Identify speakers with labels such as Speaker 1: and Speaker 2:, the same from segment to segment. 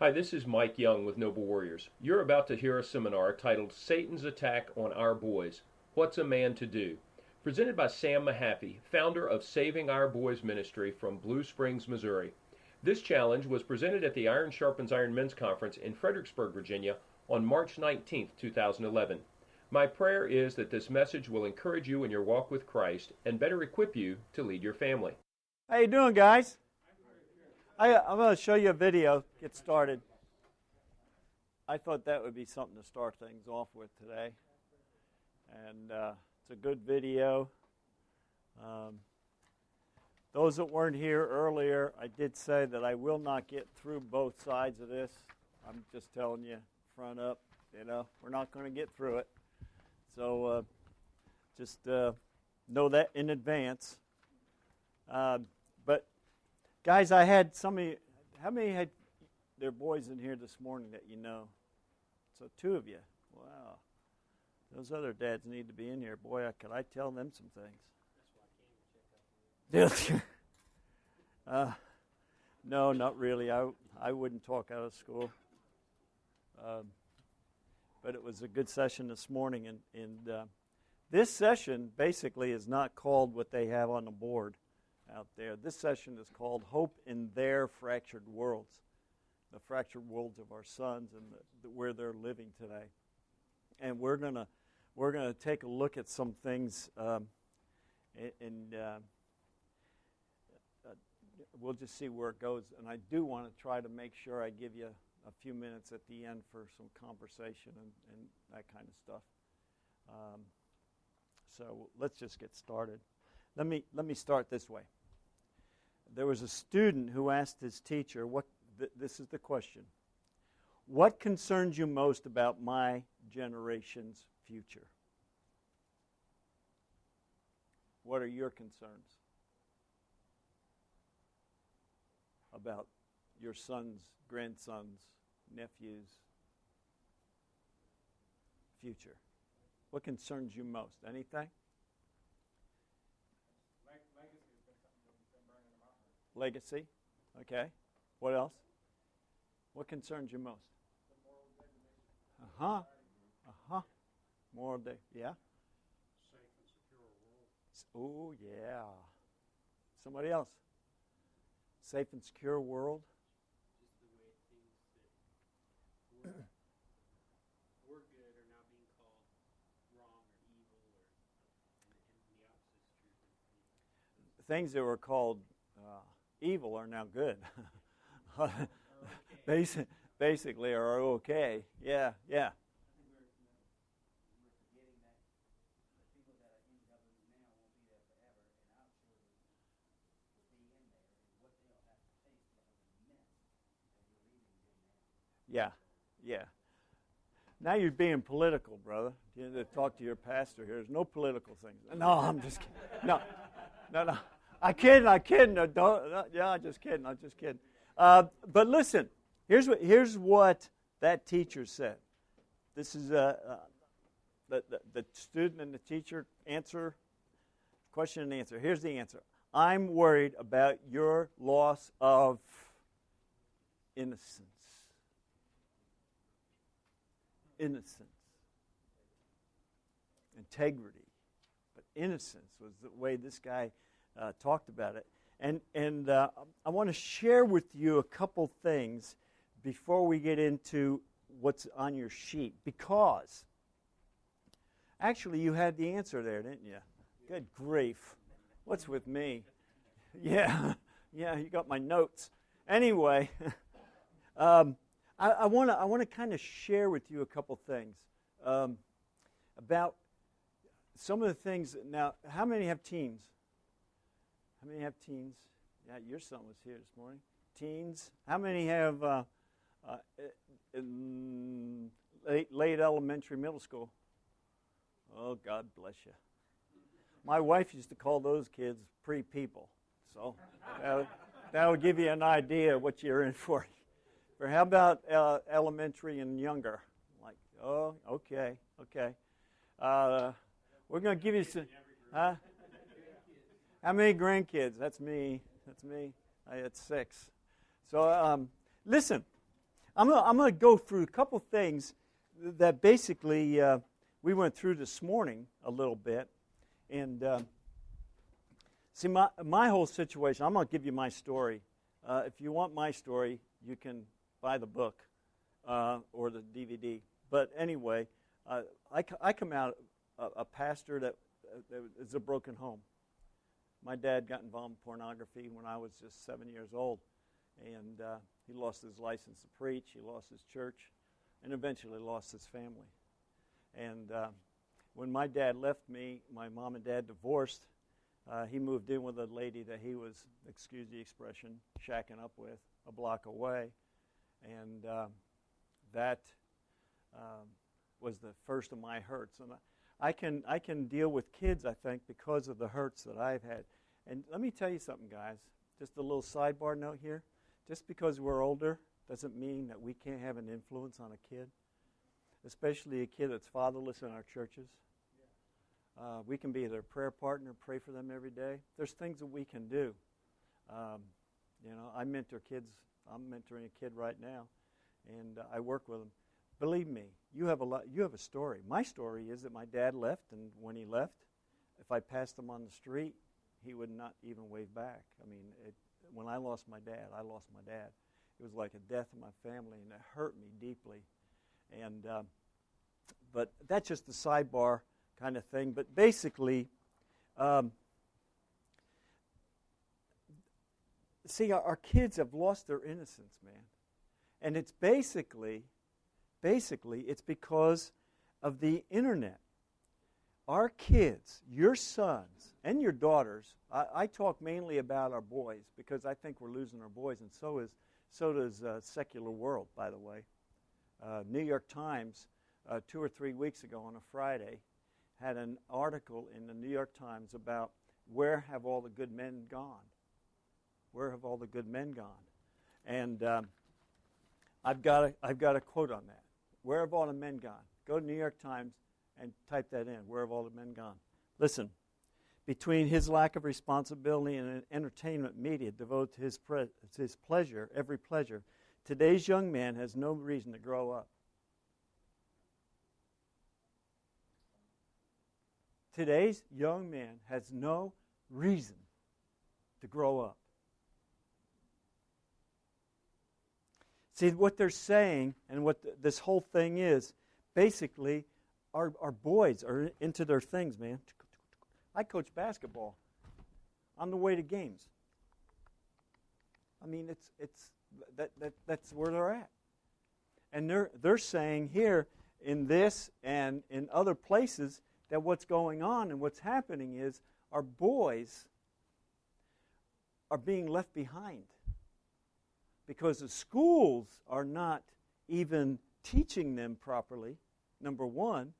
Speaker 1: Hi, this is Mike Young with Noble Warriors. You're about to hear a seminar titled Satan's Attack on Our Boys: What's a Man to Do? Presented by Sam Mehaffie, founder of Saving Our Boys Ministry from Blue Springs, Missouri. This challenge was presented at the Iron Sharpens Iron Men's Conference in Fredericksburg, Virginia on March 19, 2011. My prayer is that this message will encourage you in your walk with Christ and better equip you to lead your family.
Speaker 2: How you doing, guys? I'm going to show you a video, get started. I thought that would be something to start things off with today. And it's a good video. Those that weren't here earlier, I did say that I will not get through both sides of this. I'm just telling you, front up, we're not going to get through it. So just know that in advance. But guys, I had somebody. How many had their boys in here this morning that you know? So 2 of you. Wow. Those other dads need to be in here. Boy, could I tell them some things. No, not really. I wouldn't talk out of school. But it was a good session this morning. And this session basically is not called what they have on the board out there. This session is called Hope in Their Fractured Worlds, the fractured worlds of our sons and where they're living today. And we're gonna take a look at some things, and we'll just see where it goes. And I do want to try to make sure I give you a few minutes at the end for some conversation and that kind of stuff. So let's just get started. Let me start this way. There was a student who asked his teacher, this is the question: what concerns you most about my generation's future? What are your concerns about your sons, grandsons, nephews' future? What concerns you most? Anything? Legacy. Okay. What else? What concerns you most? Moral day. Yeah.
Speaker 3: Safe and secure world.
Speaker 2: Oh yeah. Somebody else. Safe and secure world.
Speaker 3: Just the way things that were good are now being called wrong or evil, and the opposite is true.
Speaker 2: Things that were called evil are now good. Basically are okay. Yeah.
Speaker 4: We're forgetting that the people that are in government now won't be there forever, and our children will be in there, and what they'll have to face the immense that we're leaving them now.
Speaker 2: Yeah. Now you're being political, brother. You have to talk to your pastor here. There's no political things. No, I'm just kidding. No. I'm kidding. I'm just kidding. But listen, here's what that teacher said. This is the student and the teacher question and answer. Here's the answer. I'm worried about your loss of innocence. Integrity. But innocence was the way this guy talked about it. And I want to share with you a couple things before we get into what's on your sheet. Because, actually, you had the answer there, didn't you? Good grief. What's with me? Yeah, you got my notes. Anyway, I want to kind of share with you a couple things about some of the things. Now, how many have teens? How many have teens? Yeah, your son was here this morning. Teens. How many have late elementary, middle school? Oh, God bless you. My wife used to call those kids pre-people. So that'll give you an idea of what you're in for. Or how about elementary and younger? Like, oh, okay. We're going to give you some. Huh? How many grandkids? That's me. I had 6. So listen, I'm going to go through a couple things that basically we went through this morning a little bit. And see, my whole situation, I'm going to give you my story. If you want my story, you can buy the book or the DVD. But anyway, I come out a pastor that is a broken home. My dad got involved in pornography when I was just 7 years old. And he lost his license to preach, he lost his church, and eventually lost his family. And when my dad left me, my mom and dad divorced. He moved in with a lady that he was, excuse the expression, shacking up with a block away. And that was the first of my hurts. And I can deal with kids, I think, because of the hurts that I've had. And let me tell you something, guys. Just a little sidebar note here. Just because we're older doesn't mean that we can't have an influence on a kid, especially a kid that's fatherless in our churches. We can be their prayer partner, pray for them every day. There's things that we can do. I mentor kids. I'm mentoring a kid right now, and I work with them. Believe me, you have a story. My story is that my dad left, and when he left, if I passed him on the street, he would not even wave back. I mean, when I lost my dad, I lost my dad. It was like a death in my family, and it hurt me deeply. And but that's just a sidebar kind of thing. But basically, see, our kids have lost their innocence, man. And it's basically, it's because of the internet. Our kids, your sons and your daughters, I talk mainly about our boys because I think we're losing our boys, and so does secular world, by the way. New York Times, 2 or 3 weeks ago on a Friday, had an article in the New York Times about where have all the good men gone? Where have all the good men gone? And I've got a quote on that. Where have all the men gone? Go to New York Times and type that in. Where have all the men gone? Listen, between his lack of responsibility and an entertainment media devoted to his pleasure, every pleasure, today's young man has no reason to grow up. Today's young man has no reason to grow up. See, what they're saying and what this whole thing is, basically, our boys are into their things, man. I coach basketball on the way to games. I mean, that's where they're at. And they're saying here in this and in other places that what's going on and what's happening is our boys are being left behind because the schools are not even teaching them properly, number one,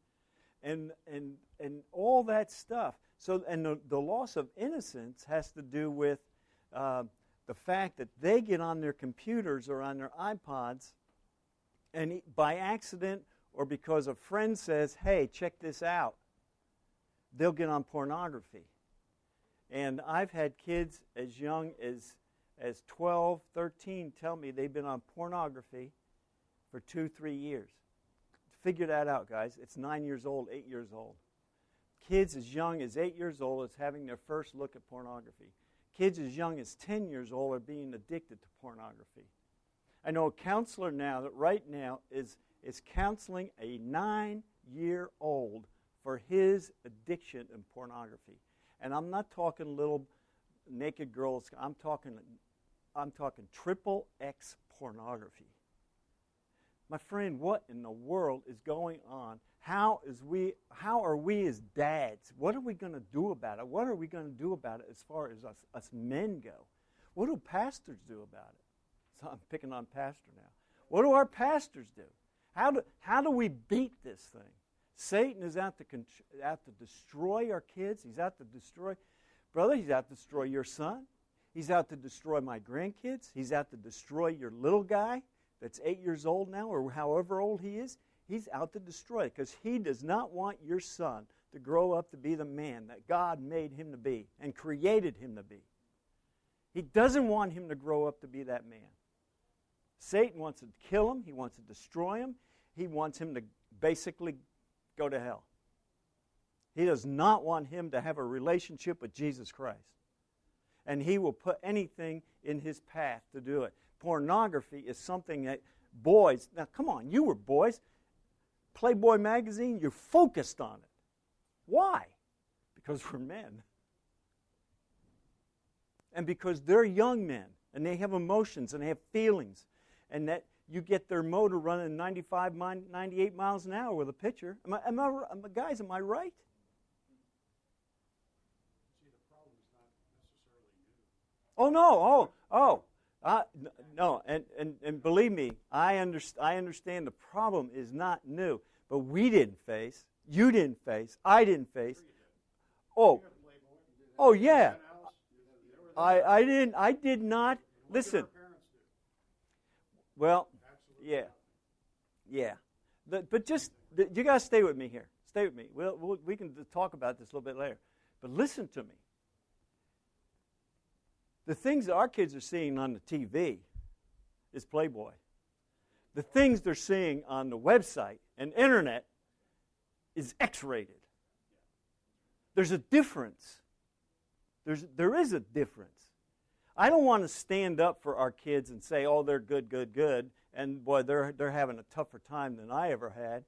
Speaker 2: and all that stuff. So, and the loss of innocence has to do with the fact that they get on their computers or on their iPods, and by accident or because a friend says, "Hey, check this out," they'll get on pornography. And I've had kids as young as 12, 13 tell me they've been on pornography for 2-3 years. Figure that out, guys. It's 9 years old, 8 years old. Kids as young as 8 years old is having their first look at pornography. Kids as young as 10 years old are being addicted to pornography. I know a counselor now that right now is counseling a 9-year-old for his addiction in pornography. And I'm not talking little naked girls. I'm talking triple X pornography. My friend, what in the world is going on? How are we as dads? What are we going to do about it? What are we going to do about it as far as us men go? What do pastors do about it? So I'm picking on pastor now. What do our pastors do? How do we beat this thing? Satan is out to destroy our kids. He's out to destroy, brother, he's out to destroy your son. He's out to destroy my grandkids. He's out to destroy your little guy that's 8 years old now or however old he is. He's out to destroy it because he does not want your son to grow up to be the man that God made him to be and created him to be. He doesn't want him to grow up to be that man. Satan wants to kill him. He wants to destroy him. He wants him to basically go to hell. He does not want him to have a relationship with Jesus Christ. And he will put anything in his path to do it. Pornography is something that boys, now come on, you were boys. Playboy magazine, you're focused on it. Why? Because we're men. And because they're young men, and they have emotions, and they have feelings, and that you get their motor running 95, 98 miles an hour with a picture. Guys, am I right?
Speaker 5: See, the problem is not necessarily new.
Speaker 2: Oh, no. No, and believe me, I understand the problem is not new, but we didn't face, you didn't face, I didn't face. Oh, yeah. I did not. Listen. Well, yeah. But just, you got to stay with me here. Stay with me. We can talk about this a little bit later. But listen to me. The things that our kids are seeing on the TV is Playboy. The things they're seeing on the website and internet is X-rated. There's a difference. There is a difference. I don't want to stand up for our kids and say, oh, they're good, and boy, they're having a tougher time than I ever had,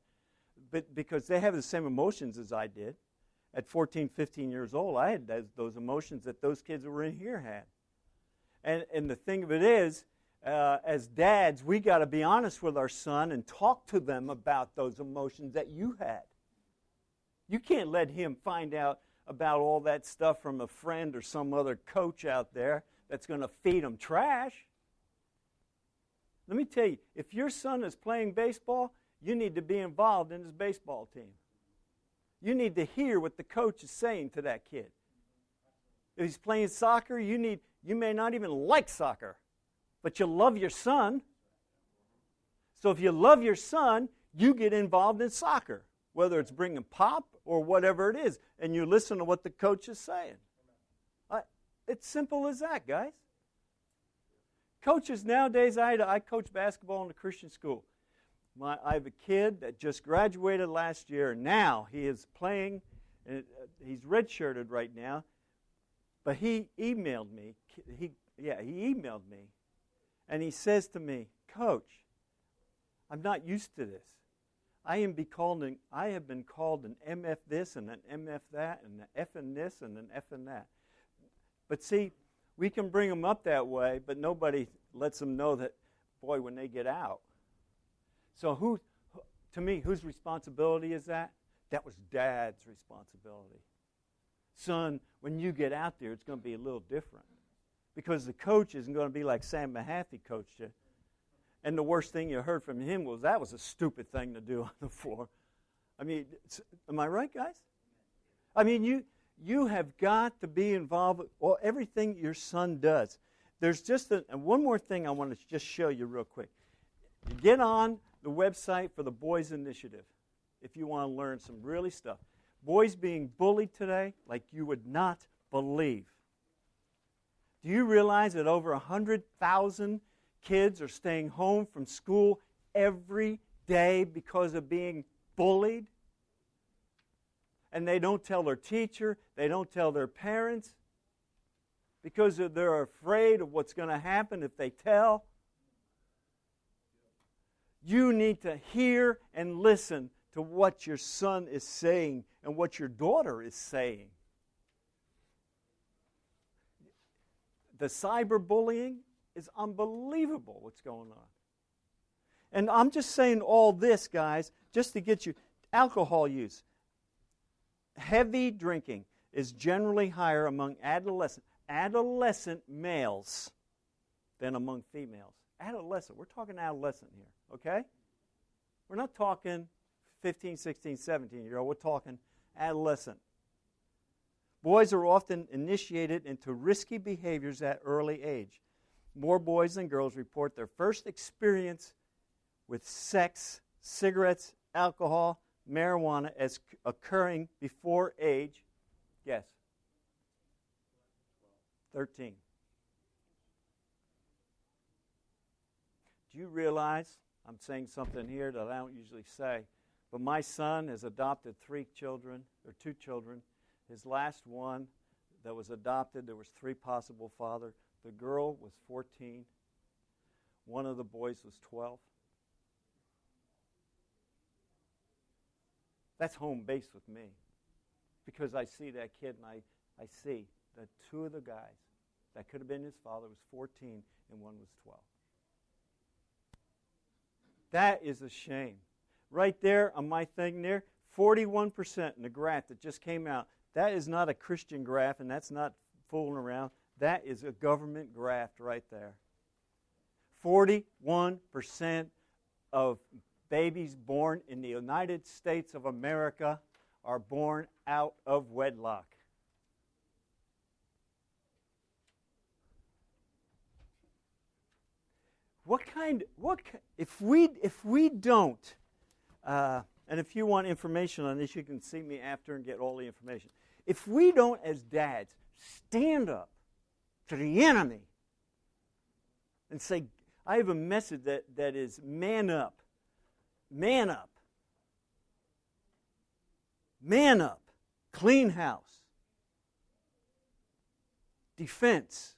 Speaker 2: but because they have the same emotions as I did. At 14, 15 years old, I had those emotions that those kids that were in here had. And the thing of it is, as dads, we got to be honest with our son and talk to them about those emotions that you had. You can't let him find out about all that stuff from a friend or some other coach out there that's going to feed him trash. Let me tell you, if your son is playing baseball, you need to be involved in his baseball team. You need to hear what the coach is saying to that kid. If he's playing soccer, you may not even like soccer, but you love your son. So if you love your son, you get involved in soccer, whether it's bringing pop or whatever it is, and you listen to what the coach is saying. It's simple as that, guys. Coaches nowadays, I coach basketball in a Christian school. I have a kid that just graduated last year, and now he is playing, and he's redshirted right now, but he emailed me. He emailed me, and he says to me, Coach, I'm not used to this. I have been called an MF this and an MF that and an F in this and an F in that. But see, we can bring them up that way, but nobody lets them know that, boy, when they get out. So to me, whose responsibility is that? That was Dad's responsibility. Son, when you get out there, it's going to be a little different. Because the coach isn't going to be like Sam Mehaffie coached you. And the worst thing you heard from him was, that was a stupid thing to do on the floor. I mean, am I right, guys? I mean, you have got to be involved with everything your son does. There's just one more thing I want to just show you real quick. Get on the website for the Boys Initiative if you want to learn some really stuff. Boys being bullied today like you would not believe. Do you realize that over 100,000 kids are staying home from school every day because of being bullied? And they don't tell their teacher, they don't tell their parents, because they're afraid of what's going to happen if they tell. You need to hear and listen to what your son is saying and what your daughter is saying. The cyberbullying is unbelievable what's going on. And I'm just saying all this, guys, just to get you. Alcohol use. Heavy drinking is generally higher among adolescent males than among females. Adolescent. We're talking adolescent here, okay? We're not talking 15, 16, 17-year-old. We're talking adolescent. Boys are often initiated into risky behaviors at early age. More boys than girls report their first experience with sex, cigarettes, alcohol, marijuana as occurring before age, guess, 13. Do you realize, I'm saying something here that I don't usually say, but my son has adopted 2 children. His last one that was adopted, there was 3 possible fathers. The girl was 14. One of the boys was 12. That's home base with me, because I see that kid and I see that 2 of the guys that could have been his father was 14 and one was 12. That is a shame. Right there on my thing there, 41% in the graph that just came out. That is not a Christian graph, and that's not fooling around. That is a government graph right there. 41% of babies born in the United States of America are born out of wedlock. If we don't, and if you want information on this, you can see me after and get all the information. If we don't, as dads, stand up to the enemy and say, I have a message that is man up, man up, man up, clean house, defense,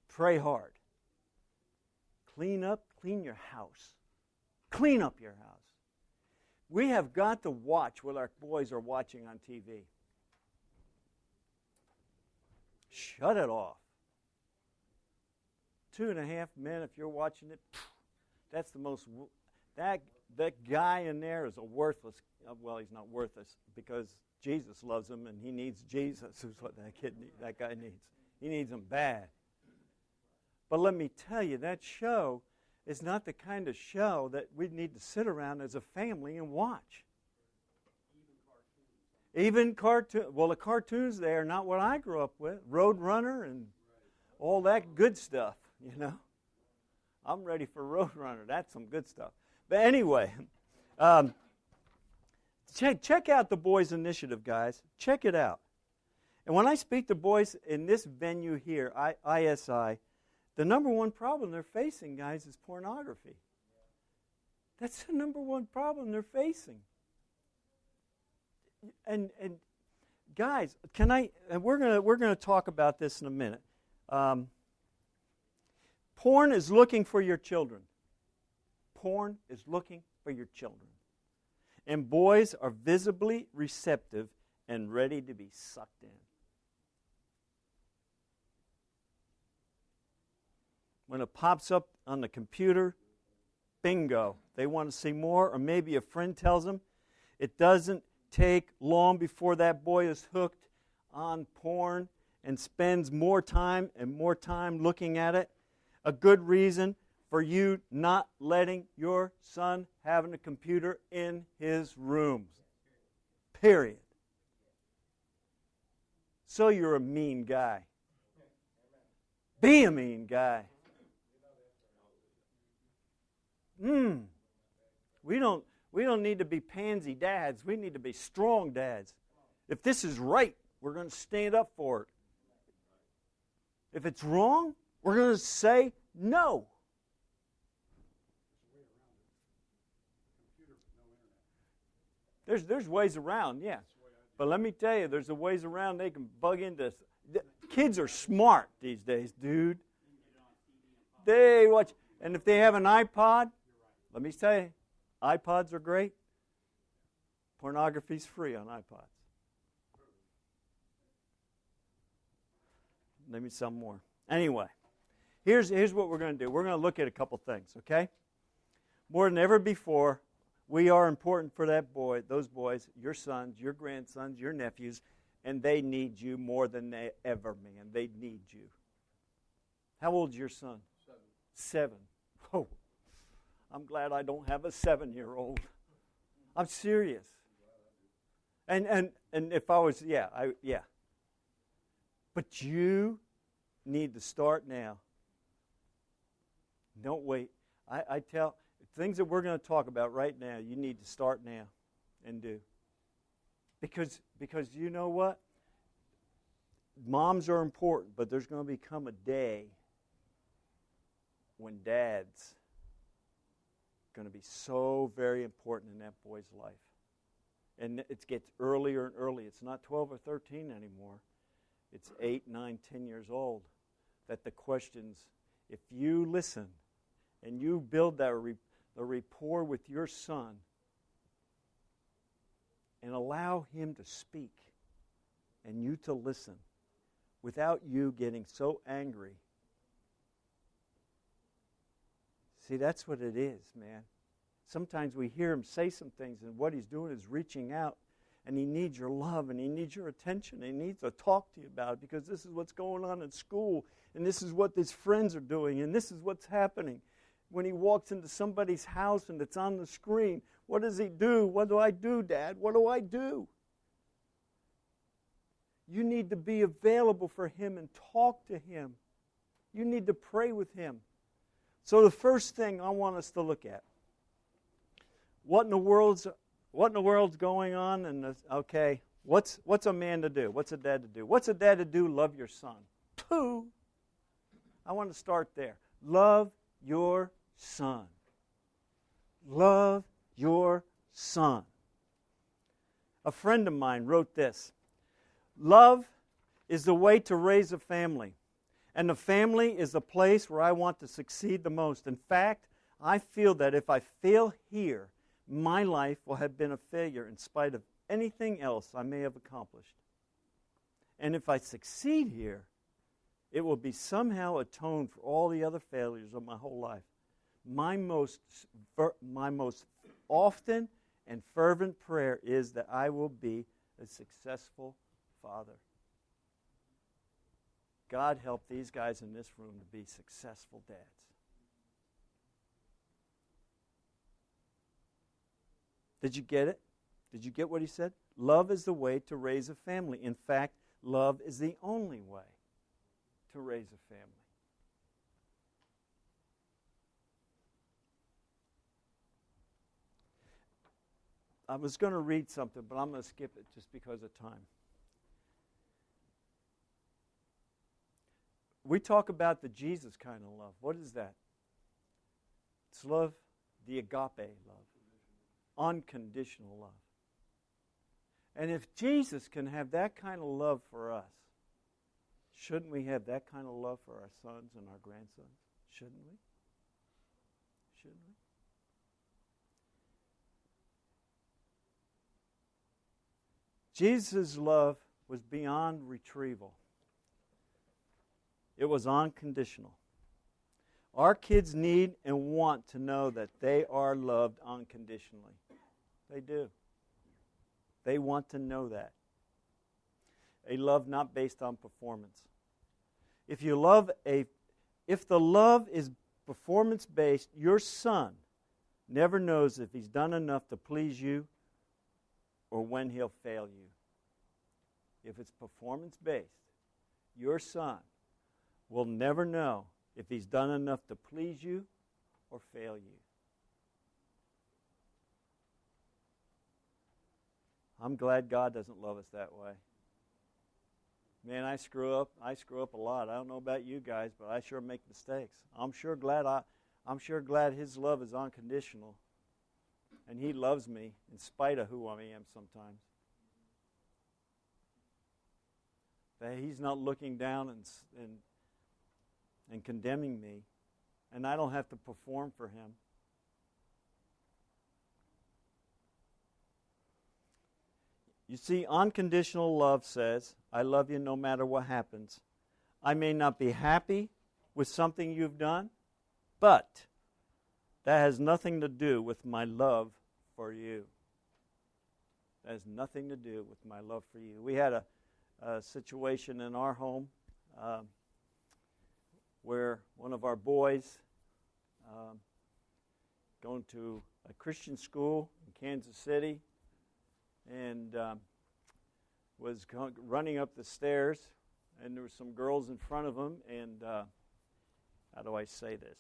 Speaker 2: pray hard. Clean up, clean your house. Clean up your house. We have got to watch what our boys are watching on TV. Shut it off. 2.5 Men, if you're watching it, that's the most, that guy in there is a worthless, well, he's not worthless because Jesus loves him and he needs Jesus, is what that guy needs. He needs him bad. But let me tell you, that show is not the kind of show that we need to sit around as a family and watch. Even cartoons. Well, the cartoons, they are not what I grew up with. Roadrunner and all that good stuff, you know. I'm ready for Roadrunner. That's some good stuff. But anyway, check out the Boys Initiative, guys. Check it out. And when I speak to boys in this venue here, ISI, the number one problem they're facing, guys, is pornography. That's the number one problem they're facing. And guys, we're gonna talk about this in a minute. Porn is looking for your children. Porn is looking for your children. And boys are visibly receptive and ready to be sucked in. When it pops up on the computer, bingo. They want to see more, or maybe a friend tells them. It doesn't take long before that boy is hooked on porn and spends more time and more time looking at it. A good reason for you not letting your son have a computer in his room. Period. So you're a mean guy. Be a mean guy. We don't need to be pansy dads. We need to be strong dads. If this is right, we're going to stand up for it. If it's wrong, we're going to say no. There's ways around, yeah. But let me tell you, there's a ways around they can bug into. Kids are smart these days, dude. They watch, and if they have an iPod, let me tell you, iPods are great. Pornography's free on iPods. Maybe some more. Anyway, here's what we're going to do. We're going to look at a couple things, okay? More than ever before, we are important for that boy, those boys, your sons, your grandsons, your nephews, and they need you more than they ever, man. They need you. How old's your son? 7. Oh, I'm glad I don't have a 7-year-old. I'm serious. And if I was, yeah. But you need to start now. Don't wait. I tell, things that we're going to talk about right now, you need to start now and do. Because you know what? Moms are important, but there's going to become a day when dads going to be so very important in that boy's life. And it gets earlier and earlier. It's not 12 or 13 anymore. It's 8, 9, 10 years old. That the questions, if you listen and you build that the rapport with your son and allow him to speak and you to listen without you getting so angry. See, that's what it is, man. Sometimes we hear him say some things, and what he's doing is reaching out, and he needs your love, and he needs your attention, and he needs to talk to you about it, because this is what's going on in school, and this is what his friends are doing, and this is what's happening. When he walks into somebody's house and it's on the screen, what does he do? What do I do, Dad? What do I do? You need to be available for him and talk to him. You need to pray with him. So the first thing I want us to look at, what in the world's going on? And okay, what's a man to do? What's a dad to do? What's a dad to do? Love your son. 2, I want to start there. Love your son. Love your son. A friend of mine wrote this: love is the way to raise a family, and the family is the place where I want to succeed the most. In fact, I feel that if I fail here, my life will have been a failure in spite of anything else I may have accomplished. And if I succeed here, it will be somehow atoned for all the other failures of my whole life. My most often and fervent prayer is that I will be a successful father. God help these guys in this room to be successful dads. Did you get it? Did you get what he said? Love is the way to raise a family. In fact, love is the only way to raise a family. I was going to read something, but I'm going to skip it just because of time. We talk about the Jesus kind of love. What is that? It's love, the agape love. Unconditional love. And if Jesus can have that kind of love for us, shouldn't we have that kind of love for our sons and our grandsons? Shouldn't we? Shouldn't we? Jesus' love was beyond retrieval. It was unconditional. Our kids need and want to know that they are loved unconditionally. They do. They want to know that. A love not based on performance. If the love is performance-based, your son never knows if he's done enough to please you or when he'll fail you. If it's performance-based, your son will never know if he's done enough to please you or fail you. I'm glad God doesn't love us that way. Man, I screw up. I screw up a lot. I don't know about you guys, but I sure make mistakes. I'm sure glad His love is unconditional, and He loves me in spite of who I am sometimes. That He's not looking down and condemning me, and I don't have to perform for Him. You see, unconditional love says, I love you no matter what happens. I may not be happy with something you've done, but that has nothing to do with my love for you. That has nothing to do with my love for you. We had a situation in our home where one of our boys going to a Christian school in Kansas City and was running up the stairs, and there were some girls in front of him, and how do I say this?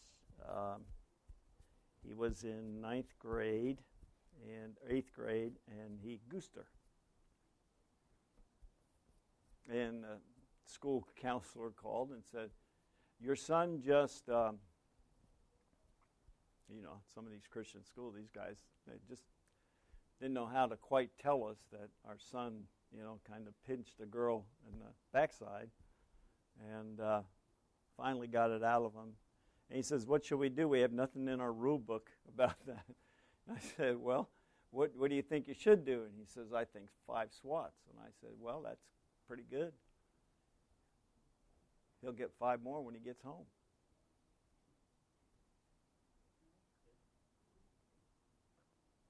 Speaker 2: He was in 9th grade and 8th grade, and he goosed her. And the school counselor called and said, your son just some of these Christian schools, these guys, they just didn't know how to quite tell us that our son, kind of pinched a girl in the backside, and finally got it out of him. And he says, "What should we do? We have nothing in our rule book about that." And I said, "Well, what do you think you should do?" And he says, "I think 5 swats." And I said, "Well, that's pretty good. He'll get 5 more when he gets home."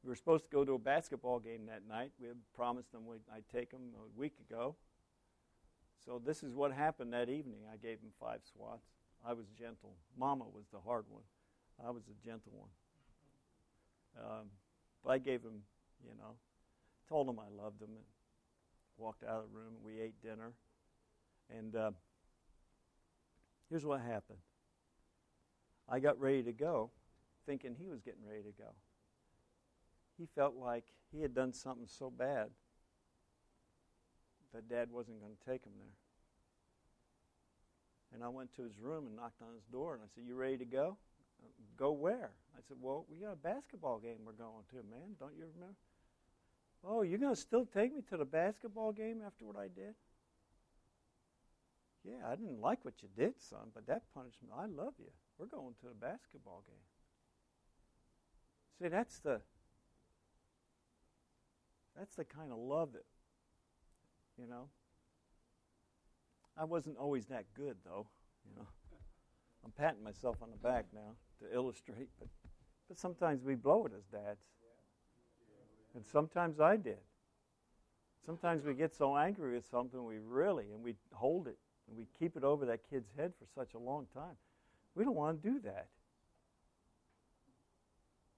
Speaker 2: We were supposed to go to a basketball game that night. We had promised them I'd take them a week ago. So this is what happened that evening. I gave him 5 swats. I was gentle. Mama was the hard one. I was the gentle one. But I gave him, told him I loved him, and walked out of the room. We ate dinner. And here's what happened. I got ready to go, thinking he was getting ready to go. He felt like he had done something so bad that Dad wasn't going to take him there. And I went to his room and knocked on his door, and I said, "You ready to go?" "Go where?" I said, "Well, we got a basketball game we're going to, man. Don't you remember?" "Oh, you're going to still take me to the basketball game after what I did?" "Yeah, I didn't like what you did, son, but that punishment, I love you. We're going to the basketball game." See, that's the kind of love that, I wasn't always that good, though, I'm patting myself on the back now to illustrate, but sometimes we blow it as dads. And sometimes I did. Sometimes we get so angry with something and we hold it, and we keep it over that kid's head for such a long time. We don't want to do that.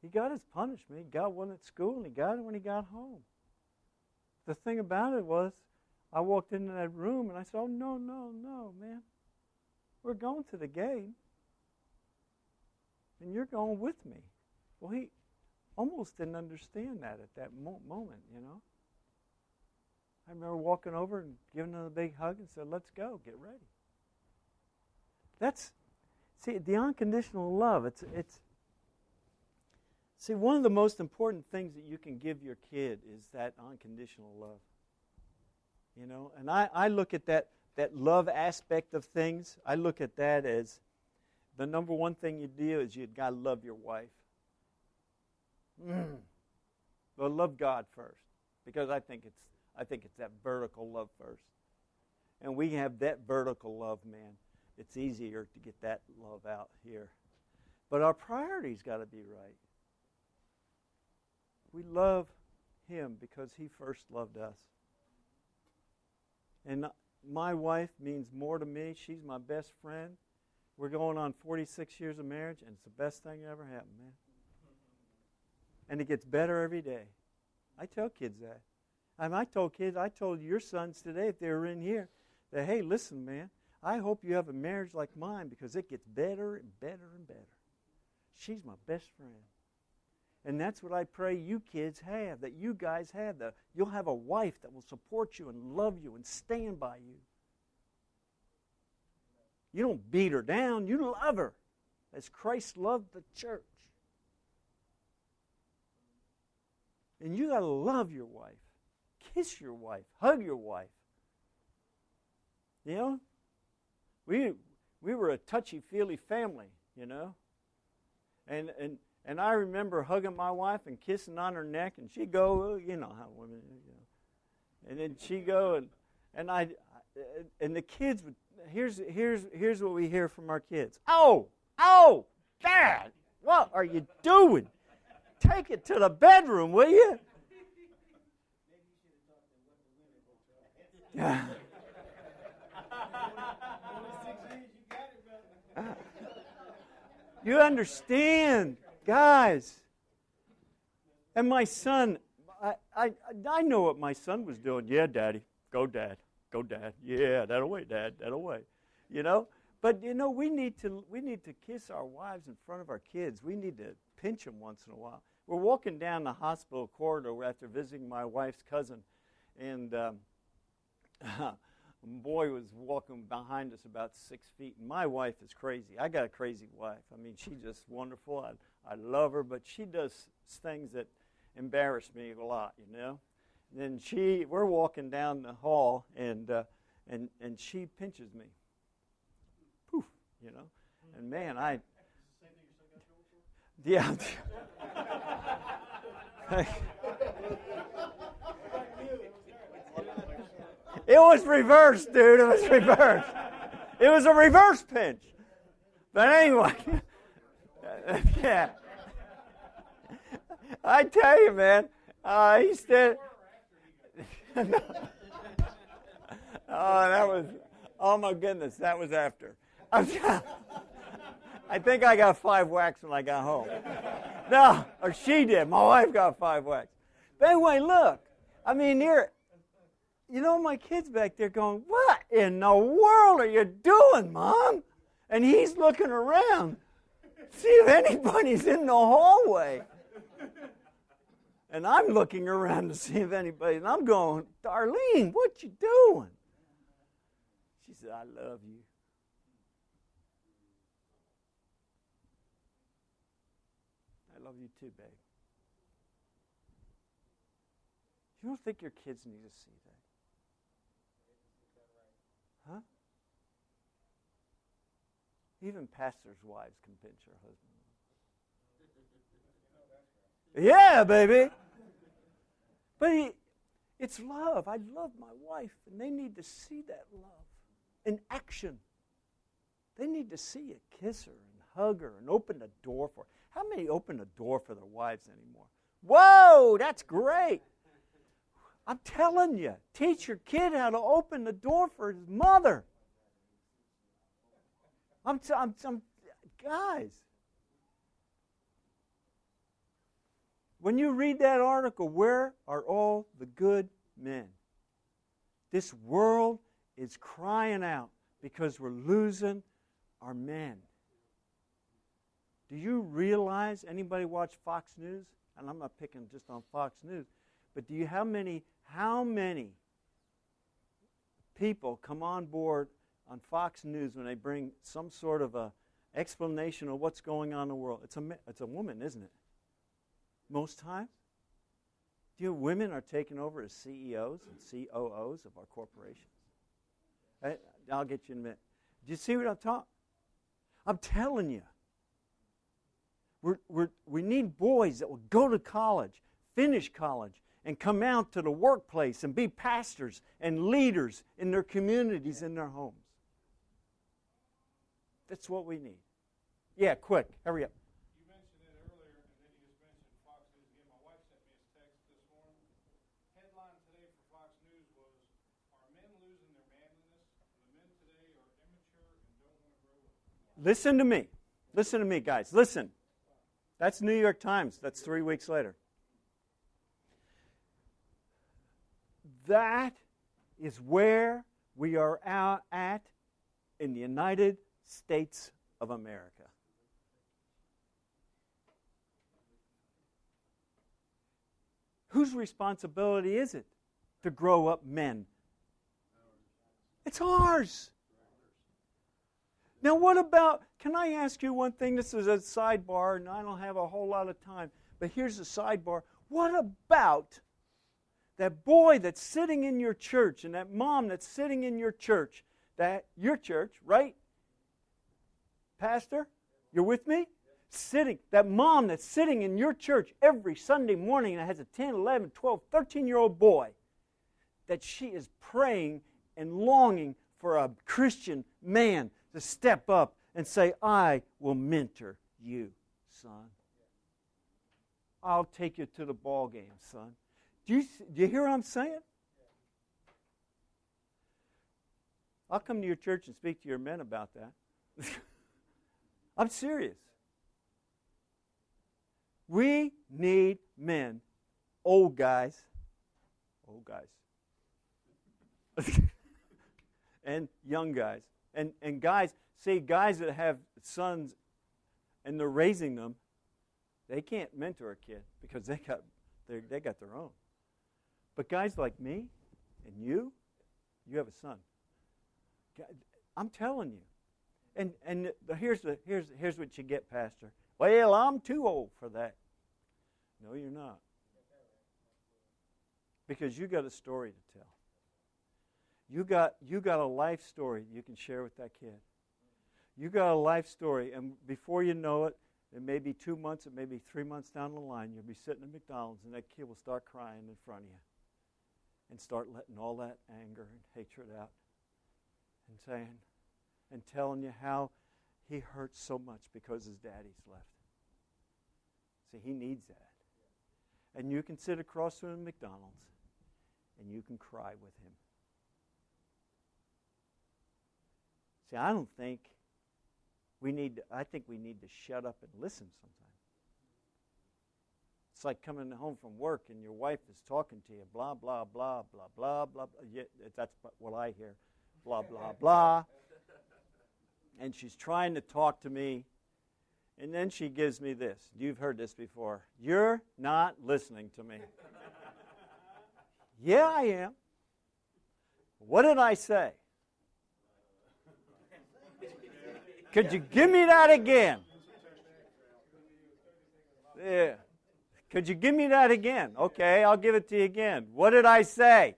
Speaker 2: He got his punishment. He got one at school, and he got it when he got home. The thing about it was, I walked into that room, and I said, "Oh, no, man. We're going to the game, and you're going with me." Well, he almost didn't understand that at that moment, I remember walking over and giving him a big hug and said, "Let's go, get ready." See, the unconditional love, See, one of the most important things that you can give your kid is that unconditional love. And I look at that love aspect of things, I look at that as the number one thing you do is you've got to love your wife. Well, love God first, because I think it's that vertical love first. And we have that vertical love, man. It's easier to get that love out here. But our priorities got to be right. We love Him because He first loved us. And my wife means more to me. She's my best friend. We're going on 46 years of marriage, and it's the best thing that ever happened, man. And it gets better every day. I tell kids that. And I told your sons today, if they were in here, that, "Hey, listen, man, I hope you have a marriage like mine because it gets better and better and better." She's my best friend. And that's what I pray you kids have, that you guys have, that you'll have a wife that will support you and love you and stand by you. You don't beat her down, you love her as Christ loved the church. And you got to love your wife, kiss your wife, hug your wife. We were a touchy-feely family, And I remember hugging my wife and kissing on her neck, and she'd go, "Oh, you know how women, And then she'd go, and the kids would. Here's what we hear from our kids. "Oh, Dad, what are you doing? Take it to the bedroom, will you?" Yeah. You understand, guys. And my son, I know what my son was doing. "Yeah, Daddy, go, Dad, go, Dad. Yeah, that'll wait, Dad, that'll wait." But we need to kiss our wives in front of our kids. We need to pinch them once in a while. We're walking down the hospital corridor after visiting my wife's cousin, and a boy was walking behind us about 6 feet. And my wife is crazy. I got a crazy wife. I mean, she's just wonderful. I love her, but she does things that embarrass me a lot, you know. And then we're walking down the hall, and she pinches me. Poof, you know. And man, yeah. It was reversed, dude. It was reversed. It was a reverse pinch. But anyway, yeah. I tell you, man, he said, oh my goodness, that was after. I think I got 5 whacks when I got home. No, or she did. My wife got 5 whacks. But anyway, look, I mean, you know, my kid's back there going, what in the world are you doing, Mom? And he's looking around, see if anybody's in the hallway. And I'm looking around to see if anybody, and I'm going, Darlene, what you doing? She said, I love you. I love you too, babe. You don't think your kids need to see that? Huh? Even pastors' wives can pinch their husband. Yeah, baby. But it's love. I love my wife, and they need to see that love in action. They need to see you kiss her and hug her and open the door for her. How many open the door for their wives anymore? Whoa, that's great. I'm telling you, teach your kid how to open the door for his mother. Guys, when you read that article, where are all the good men? This world is crying out because we're losing our men. Do you realize, anybody watch Fox News? And I'm not picking just on Fox News, but how many people come on board on Fox News when they bring some sort of a explanation of what's going on in the world? It's a woman, isn't it? Most times. Do you know women are taking over as CEOs and COOs of our corporations? I'll get you in a minute. Do you see what I'm talking? I'm telling you. We need boys that will go to college, finish college, and come out to the workplace and be pastors and leaders in their communities, in their homes. That's what we need. Yeah, quick. Hurry up.
Speaker 5: You mentioned it earlier, and then you just mentioned Fox News again. My wife sent me a text this morning. Headline today for Fox News was, are men losing their manliness? The men today are immature and don't want to grow up.
Speaker 2: Listen to me. Listen to me, guys. Listen. That's New York Times. That's 3 weeks later. That is where we are at in the United States of America. Whose responsibility is it to grow up men? It's ours. Now, what about, can I ask you one thing? This is a sidebar, and I don't have a whole lot of time, but here's a sidebar. What about that boy that's sitting in your church and that mom that's sitting in your church, your church, right? Pastor, you're with me? That mom that's sitting in your church every Sunday morning and has a 10, 11, 12, 13-year-old boy, that she is praying and longing for a Christian man to step up and say, I will mentor you, son. I'll take you to the ball game, son. Do you hear what I'm saying? I'll come to your church and speak to your men about that. I'm serious. We need men, old guys, and young guys. And guys that have sons and they're raising them, they can't mentor a kid because they got their own. But guys like me and you have a son. I'm telling you. And here's what you get, Pastor. Well, I'm too old for that. No, you're not. Because you got a story to tell. You got a life story you can share with that kid. You got a life story, and before you know it, it may be 2 months, it may be 3 months down the line, you'll be sitting at McDonald's, and that kid will start crying in front of you and start letting all that anger and hatred out and saying and telling you how he hurts so much because his daddy's left. See, he needs that. And you can sit across from him at McDonald's, and you can cry with him. See, I think we need to shut up and listen sometimes. It's like coming home from work and your wife is talking to you, blah, blah, blah, blah, blah, blah. Yeah, that's what I hear, blah, blah, blah. And she's trying to talk to me, and then she gives me this. You've heard this before. You're not listening to me. Yeah, I am. What did I say? Could you give me that again? Yeah. Could you give me that again? Okay, I'll give it to you again. What did I say?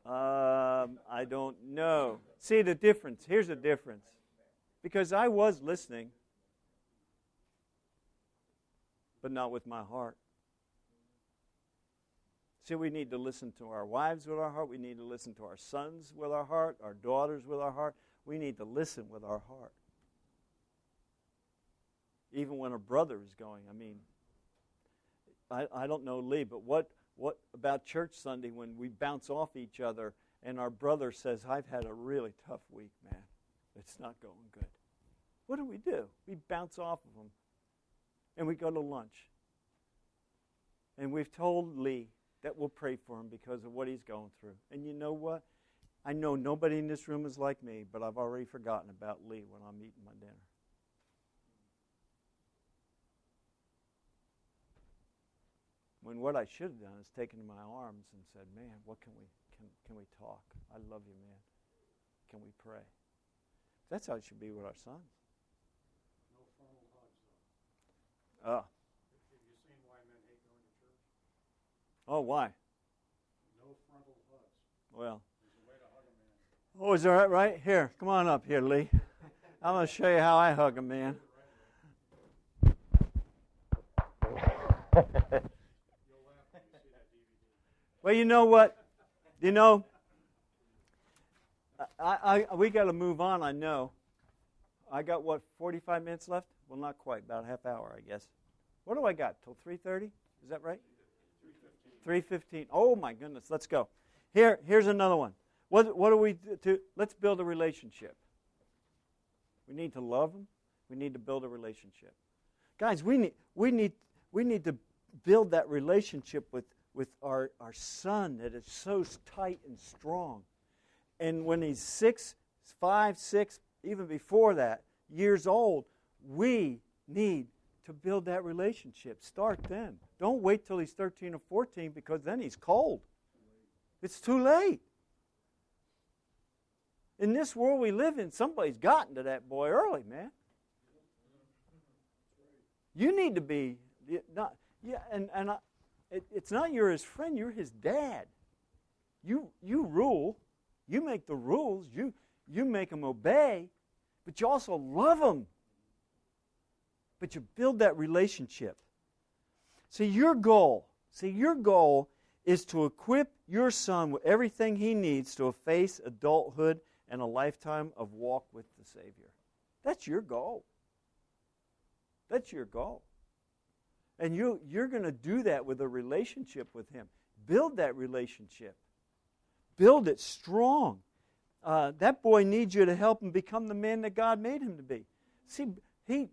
Speaker 2: I don't know. See the difference. Here's the difference. Because I was listening, but not with my heart. See, we need to listen to our wives with our heart. We need to listen to our sons with our heart, our daughters with our heart. We need to listen with our heart. Even when a brother is going. I mean, I don't know Lee, but what about church Sunday when we bounce off each other and our brother says, I've had a really tough week, man. It's not going good. What do? We bounce off of them. And we go to lunch. And we've told Lee that we'll pray for him because of what he's going through. And you know what? I know nobody in this room is like me, but I've already forgotten about Lee when I'm eating my dinner. When what I should have done is taken in my arms and said, man, what can we talk? I love you, man. Can we pray? That's how it should be with our sons.
Speaker 5: No frontal hugs, though.
Speaker 2: Oh.
Speaker 5: Have you seen why men hate going to church?
Speaker 2: Oh, why?
Speaker 5: No frontal hugs.
Speaker 2: Well.
Speaker 5: There's a way to hug a man.
Speaker 2: Oh, is that right? Here, come on up here, Lee. I'm going to show you how I hug a man. Well, you know what? We got to move on, I know. I got, 45 minutes left? Well, not quite, about a half hour, I guess. What do I got, till 3:30? Is that right? 3:15. Oh, my goodness, let's go. Here's another one. What do we do? Let's build a relationship. We need to love them. We need to build a relationship. Guys, we need to build that relationship with our son that is so tight and strong. And when he's 5, 6, even before that, years old, we need to build that relationship. Start then. Don't wait till he's 13 or 14 because then he's cold. It's too late. In this world we live in, somebody's gotten to that boy early, man. You need to be it's not you're his friend, you're his dad. You rule, you make the rules, you make them obey, but you also love them. But you build that relationship. See, your goal is to equip your son with everything he needs to face adulthood and a lifetime of walk with the Savior. That's your goal. That's your goal. And you're going to do that with a relationship with him. Build that relationship. Build it strong. That boy needs you to help him become the man that God made him to be. See, he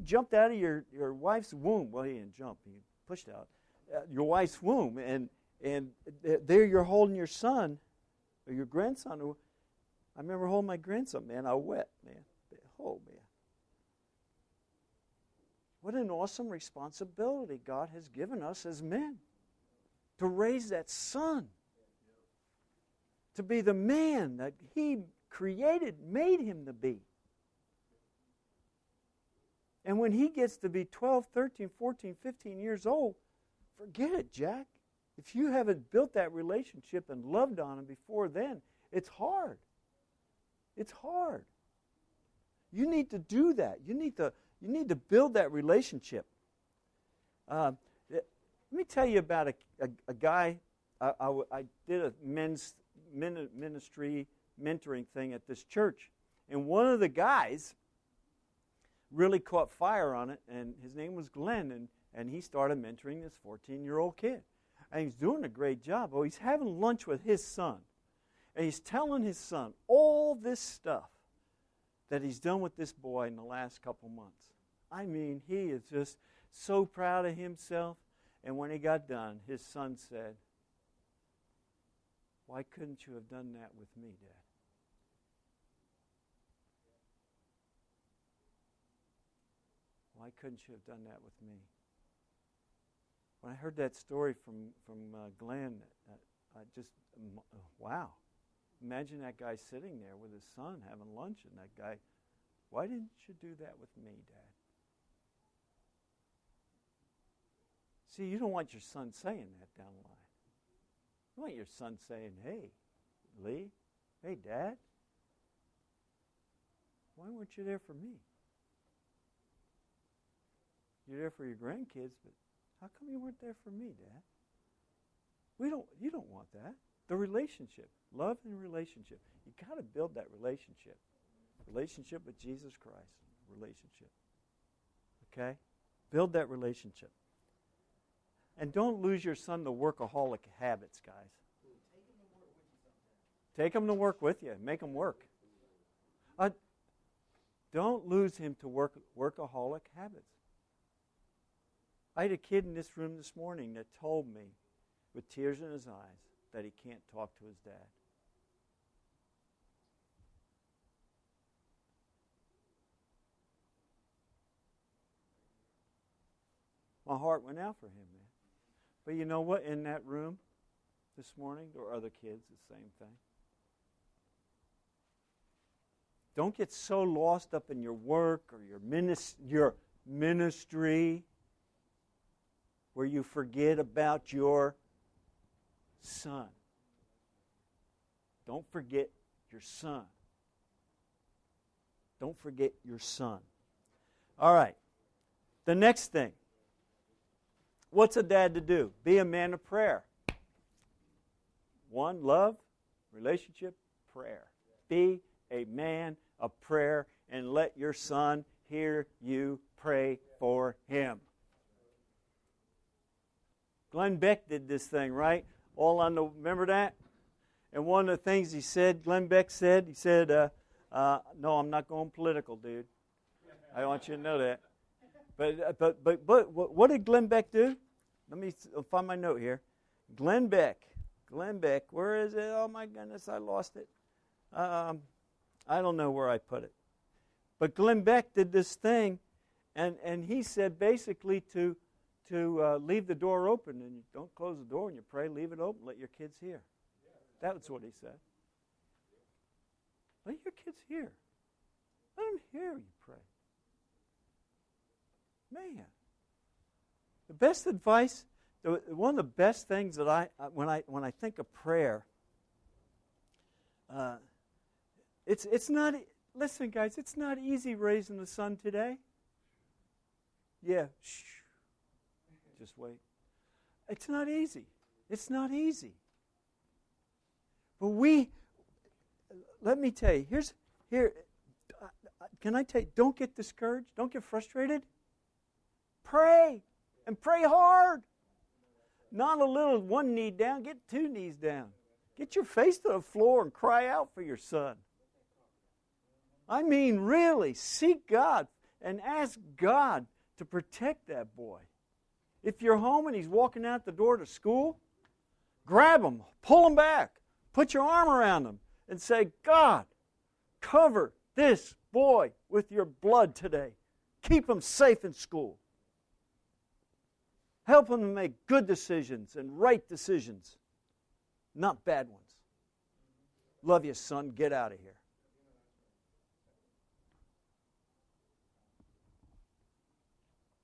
Speaker 2: jumped out of your wife's womb. Well, he didn't jump. He pushed out. Your wife's womb. And there you're holding your son, or your grandson. I remember holding my grandson, man. I wept, man. Oh, man. What an awesome responsibility God has given us as men. To raise that son. To be the man that he created, made him to be. And when he gets to be 12, 13, 14, 15 years old, forget it, Jack. If you haven't built that relationship and loved on him before then, it's hard. It's hard. You need to do that. You need to build that relationship. Let me tell you about a guy. I did a men's ministry mentoring thing at this church, and one of the guys really caught fire on it, and his name was Glenn, and he started mentoring this 14-year-old kid. And he's doing a great job. Oh, he's having lunch with his son, and he's telling his son all this stuff that he's done with this boy in the last couple months. I mean, he is just so proud of himself. And when he got done, his son said, "Why couldn't you have done that with me, Dad?" Why couldn't you have done that with me? When I heard that story from Glenn, I just, wow. Imagine that guy sitting there with his son having lunch, and that guy, "Why didn't you do that with me, Dad?" See, you don't want your son saying that down the line. You want your son saying, "Hey, Lee, hey, Dad, why weren't you there for me? You're there for your grandkids, but how come you weren't there for me, Dad?" You don't want that. The relationship, love and relationship. You got to build that relationship. Relationship with Jesus Christ. Relationship. Okay? Build that relationship. And don't lose your son to workaholic habits, guys. Take him to work with you. Make him work. Don't lose him to workaholic habits. I had a kid in this room this morning that told me, with tears in his eyes, that he can't talk to his dad. My heart went out for him, man. But you know what? In that room this morning, there were other kids, the same thing. Don't get so lost up in your work or your ministry where you forget about your son. Don't forget your son. Don't forget your son. All right. The next thing. What's a dad to do? Be a man of prayer. One, love, relationship, prayer. Be a man of prayer and let your son hear you pray for him. Glenn Beck did this thing, right? Remember that? And one of the things he said, Glenn Beck said, no, I'm not going political, dude. I want you to know that. But what did Glenn Beck do? Let me find my note here. Glenn Beck, where is it? Oh my goodness, I lost it. I don't know where I put it. But Glenn Beck did this thing, and he said basically to leave the door open, and you don't close the door and you pray, leave it open, let your kids hear. That's what he said. Let your kids hear. Let them hear you pray. Man, the best advice, one of the best things that when I think of prayer, it's not. Listen, guys, it's not easy raising a son today. Yeah, shh. Just wait. It's not easy. It's not easy. But let me tell you, can I tell you, don't get discouraged. Don't get frustrated. Pray, and pray hard. Not a little one knee down, get 2 knees down. Get your face to the floor and cry out for your son. I mean, really, seek God and ask God to protect that boy. If you're home and he's walking out the door to school, grab him, pull him back, put your arm around him, and say, "God, cover this boy with your blood today. Keep him safe in school. Help him to make good decisions and right decisions, not bad ones. Love you, son. Get out of here."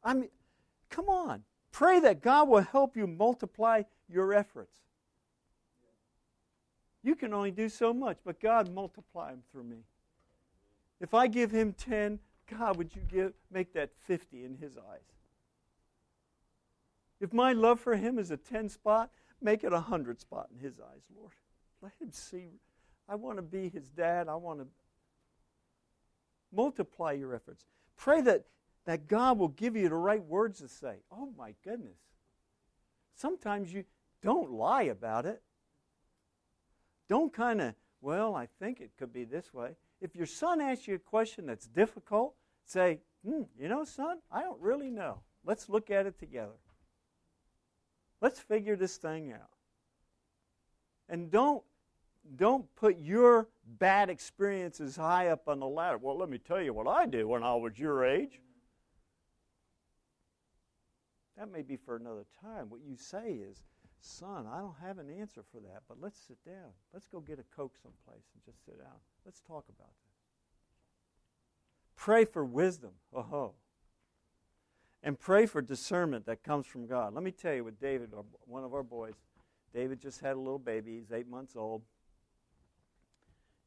Speaker 2: I mean, come on. Pray that God will help you multiply your efforts. You can only do so much, but God, multiply them through me. If I give him 10, God, would you make that 50 in his eyes? If my love for him is a 10 spot, make it a 100 spot in his eyes, Lord. Let him see. I want to be his dad. I want to multiply your efforts. Pray that God will give you the right words to say. Oh, my goodness. Sometimes you don't lie about it. Don't kind of, well, I think it could be this way. If your son asks you a question that's difficult, say, you know, son, I don't really know. Let's look at it together. Let's figure this thing out. And don't put your bad experiences high up on the ladder. Well, let me tell you what I did when I was your age. That may be for another time. What you say is, son, I don't have an answer for that, but let's sit down. Let's go get a Coke someplace and just sit down. Let's talk about this. Pray for wisdom. Oh. And pray for discernment that comes from God. Let me tell you with David, one of our boys. David just had a little baby. He's 8 months old.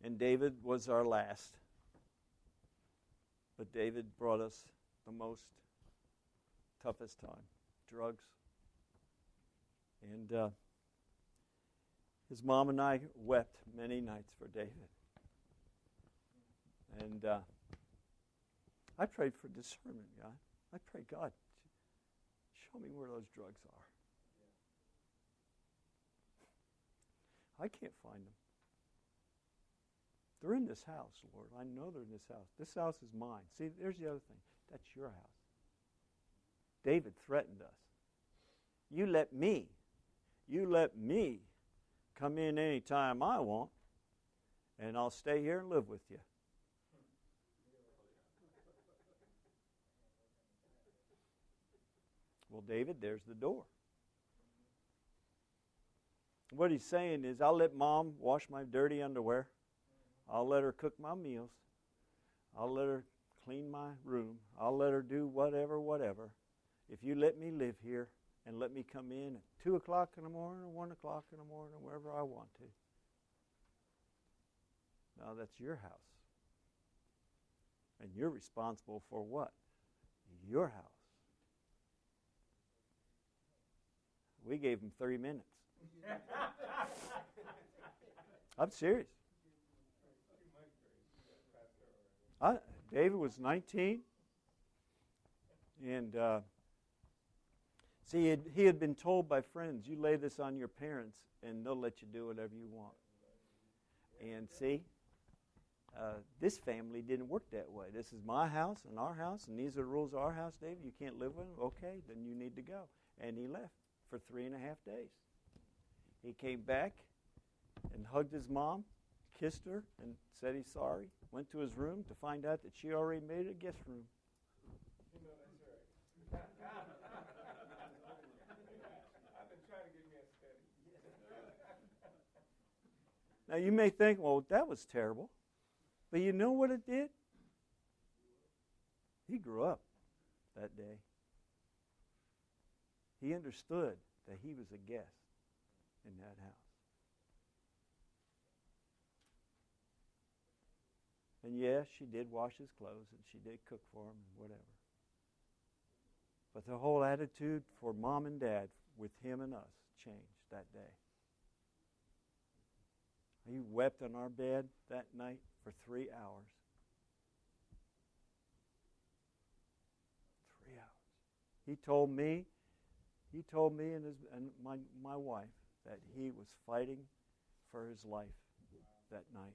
Speaker 2: And David was our last. But David brought us the most toughest time. Drugs. And his mom and I wept many nights for David. And I prayed for discernment, God. I prayed, God, show me where those drugs are. I can't find them. They're in this house, Lord. I know they're in this house. This house is mine. See, there's the other thing. That's your house. David threatened us. You let me come in any time I want, and I'll stay here and live with you. Well, David, there's the door. What he's saying is, I'll let Mom wash my dirty underwear. I'll let her cook my meals. I'll let her clean my room. I'll let her do whatever. If you let me live here and let me come in at 2 o'clock in the morning or 1 o'clock in the morning or wherever I want to. Now that's your house. And you're responsible for what? Your house. We gave him 30 minutes. I'm serious. David was 19. And see, he had been told by friends, you lay this on your parents and they'll let you do whatever you want. And see, this family didn't work that way. This is my house and our house, and these are the rules of our house, David. You can't live with them? Okay, then you need to go. And he left for 3.5 days. He came back and hugged his mom, kissed her, and said he's sorry. Went to his room to find out that she already made a guest room.
Speaker 5: You know that's right. I've been trying to get me a steady.
Speaker 2: Now you may think, well, that was terrible. But you know what it did? He grew up that day. He understood that he was a guest in that house. And yes, she did wash his clothes and she did cook for him and whatever. But the whole attitude for Mom and Dad with him and us changed that day. He wept on our bed that night for 3 hours. 3 hours. He told me and my wife that he was fighting for his life that night.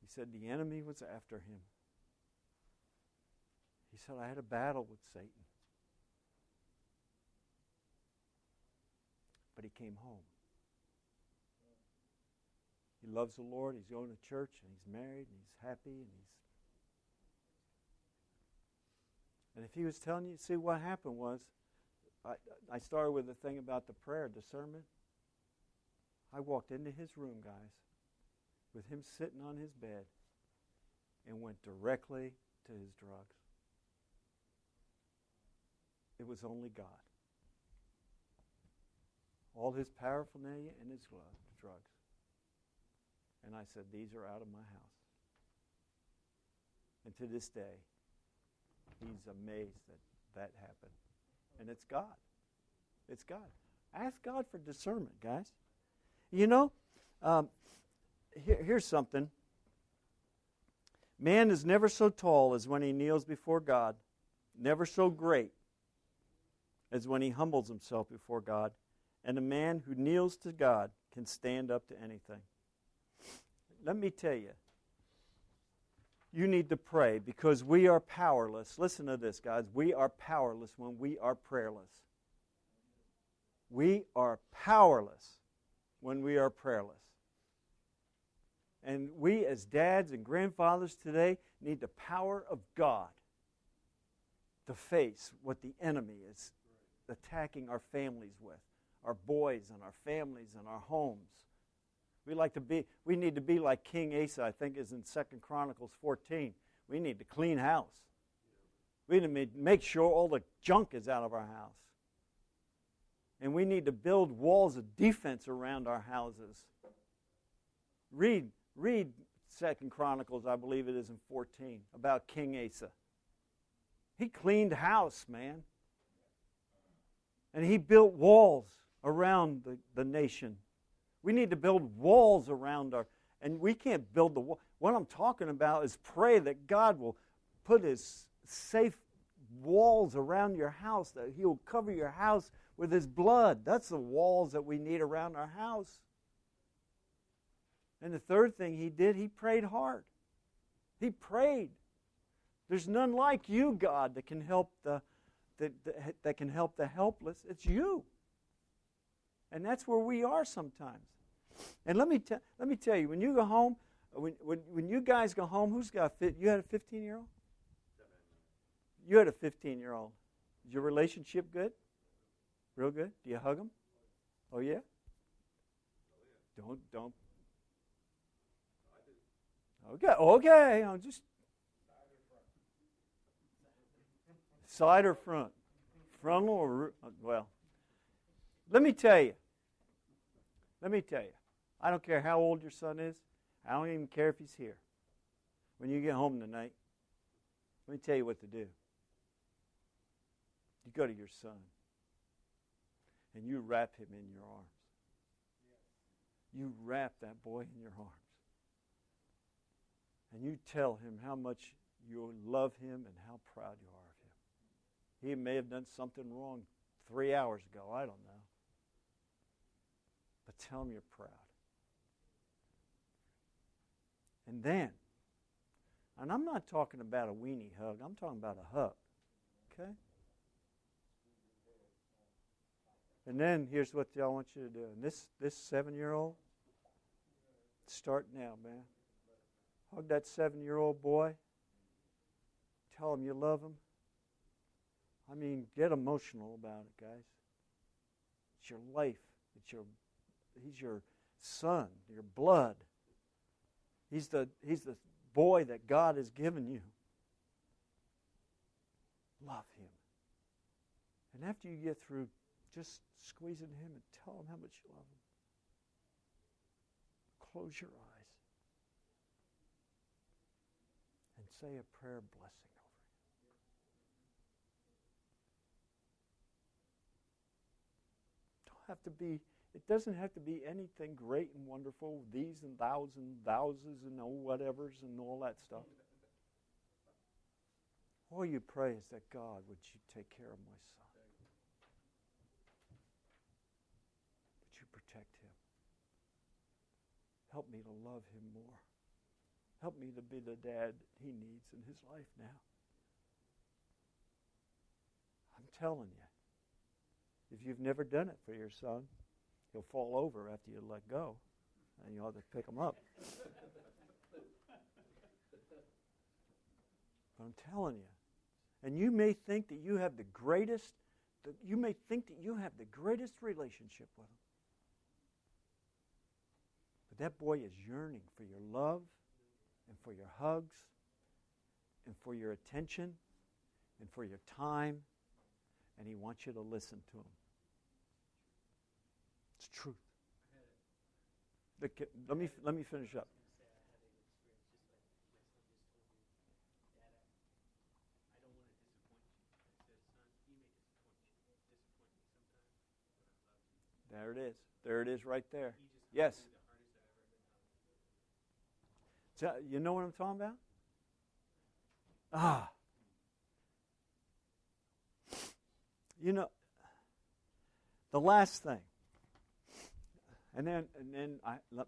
Speaker 2: He said the enemy was after him. He said, I had a battle with Satan. But he came home. He loves the Lord. He's going to church, and he's married, and he's happy, and if he was telling you, see, what happened was, I started with the thing about the prayer, discernment. I walked into his room, guys, with him sitting on his bed, and went directly to his drugs. It was only God. All his paraphernalia and his drugs. And I said, these are out of my house. And to this day, he's amazed that happened. And it's God. It's God. Ask God for discernment, guys. You know, here's something. Man is never so tall as when he kneels before God, never so great as when he humbles himself before God. And a man who kneels to God can stand up to anything. Let me tell you, you need to pray because we are powerless. Listen to this, guys. We are powerless when we are prayerless. We are powerless when we are prayerless. And we as dads and grandfathers today need the power of God to face what the enemy is attacking our families with, our boys and our families and our homes. We need to be like King ISI, I think is in 2 Chronicles 14. We need to clean house. We need to make sure all the junk is out of our house. And we need to build walls of defense around our houses. Read 2 Chronicles, I believe it is in 14, about King Asa. He cleaned house, man. And he built walls around the nation. We need to build walls around and we can't build the wall. What I'm talking about is pray that God will put his safe walls around your house, that he'll cover your house with his blood. That's the walls that we need around our house. And the third thing he did, he prayed hard. He prayed. There's none like you, God, that can help that can help the helpless. It's you. And that's where we are sometimes. And let me tell you, when you go home, when you guys go home, who's got you had a 15-year-old? You had a 15-year-old. Is your relationship good? Real good? Do you hug them? Oh yeah? Don't. Okay. I'm just side or front, frontal or well. Let me tell you. I don't care how old your son is. I don't even care if he's here. When you get home tonight, let me tell you what to do. You go to your son and you wrap him in your arms. You wrap that boy in your arms. And you tell him how much you love him and how proud you are of him. He may have done something wrong 3 hours ago. I don't know. But tell him you're proud. And then, and I'm not talking about a weenie hug. I'm talking about a hug. Okay? And then here's what I want you to do. And this 7-year-old, start now, man. Hug that 7-year-old boy. Tell him you love him. I mean, get emotional about it, guys. It's your life. He's your son, your blood. He's the boy that God has given you. Love him. And after you get through just squeezing him and tell him how much you love him, close your eyes and say a prayer blessing over him. It doesn't have to be anything great and wonderful, these and thous and thouses and whatevers and all that stuff. All you pray is that God, would you take care of my son? Would you protect him? Help me to love him more. Help me to be the dad he needs in his life now. I'm telling you, if you've never done it for your son, he'll fall over after you let go, and you'll have to pick him up. But I'm telling you, and you may think that you have the greatest relationship with him. But that boy is yearning for your love and for your hugs and for your attention and for your time and He wants you to listen to Him. It's truth. Let me finish up. There it is. There it is right there. Yes. So, you know what I'm talking about? You know, the last thing, and then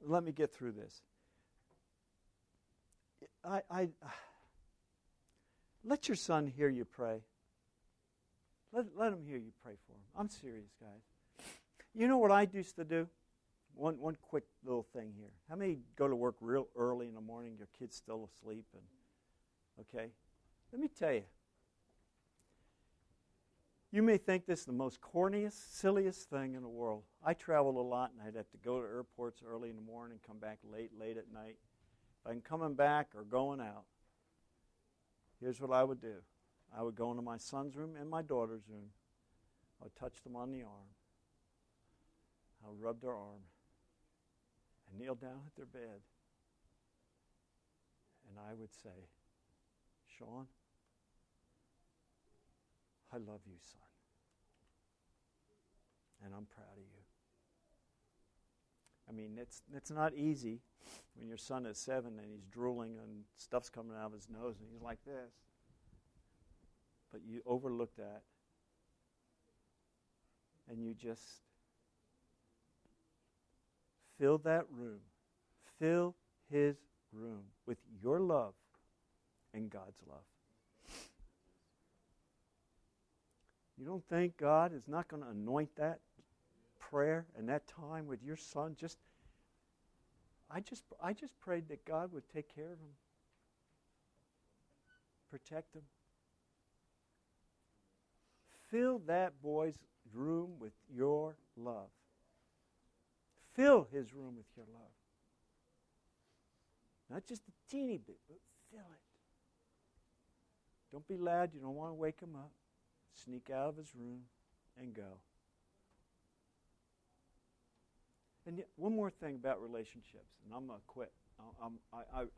Speaker 2: let me get through this. I let your son hear you pray. Let him hear you pray for him. I'm serious, guys. You know what I used to do? One quick little thing here. How many go to work real early in the morning? Your kid's still asleep, and okay. Let me tell you. You may think this is the most corniest, silliest thing in the world. I travel a lot, and I'd have to go to airports early in the morning, come back late at night. If I'm coming back or going out, here's what I would do. I would go into my son's room and my daughter's room. I would touch them on the arm. I would rub their arm. I kneel down at their bed. And I would say, Sean, I love you, son. And I'm proud of you. I mean, it's not easy when your son is 7 and he's drooling and stuff's coming out of his nose and he's like this. But you overlook that. And you just fill that room. Fill his room with your love and God's love. You don't think God is not going to anoint that prayer and that time with your son? I just prayed that God would take care of him, protect him. Fill that boy's room with your love. Fill his room with your love. Not just a teeny bit, but fill it. Don't be loud. You don't want to wake him up. Sneak out of his room and go. And yet, one more thing about relationships, and I'm going to quit.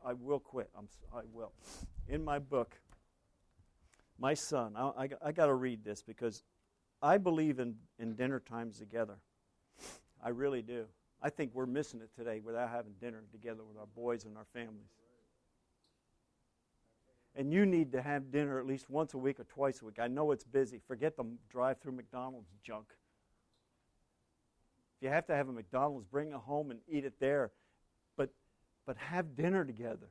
Speaker 2: I will quit. I will. In my book, my son, I got to read this because I believe in dinner times together. I really do. I think we're missing it today without having dinner together with our boys and our families. And you need to have dinner at least once a week or twice a week. I know it's busy. Forget the drive-through McDonald's junk. If you have to have a McDonald's, bring it home and eat it there. But have dinner together.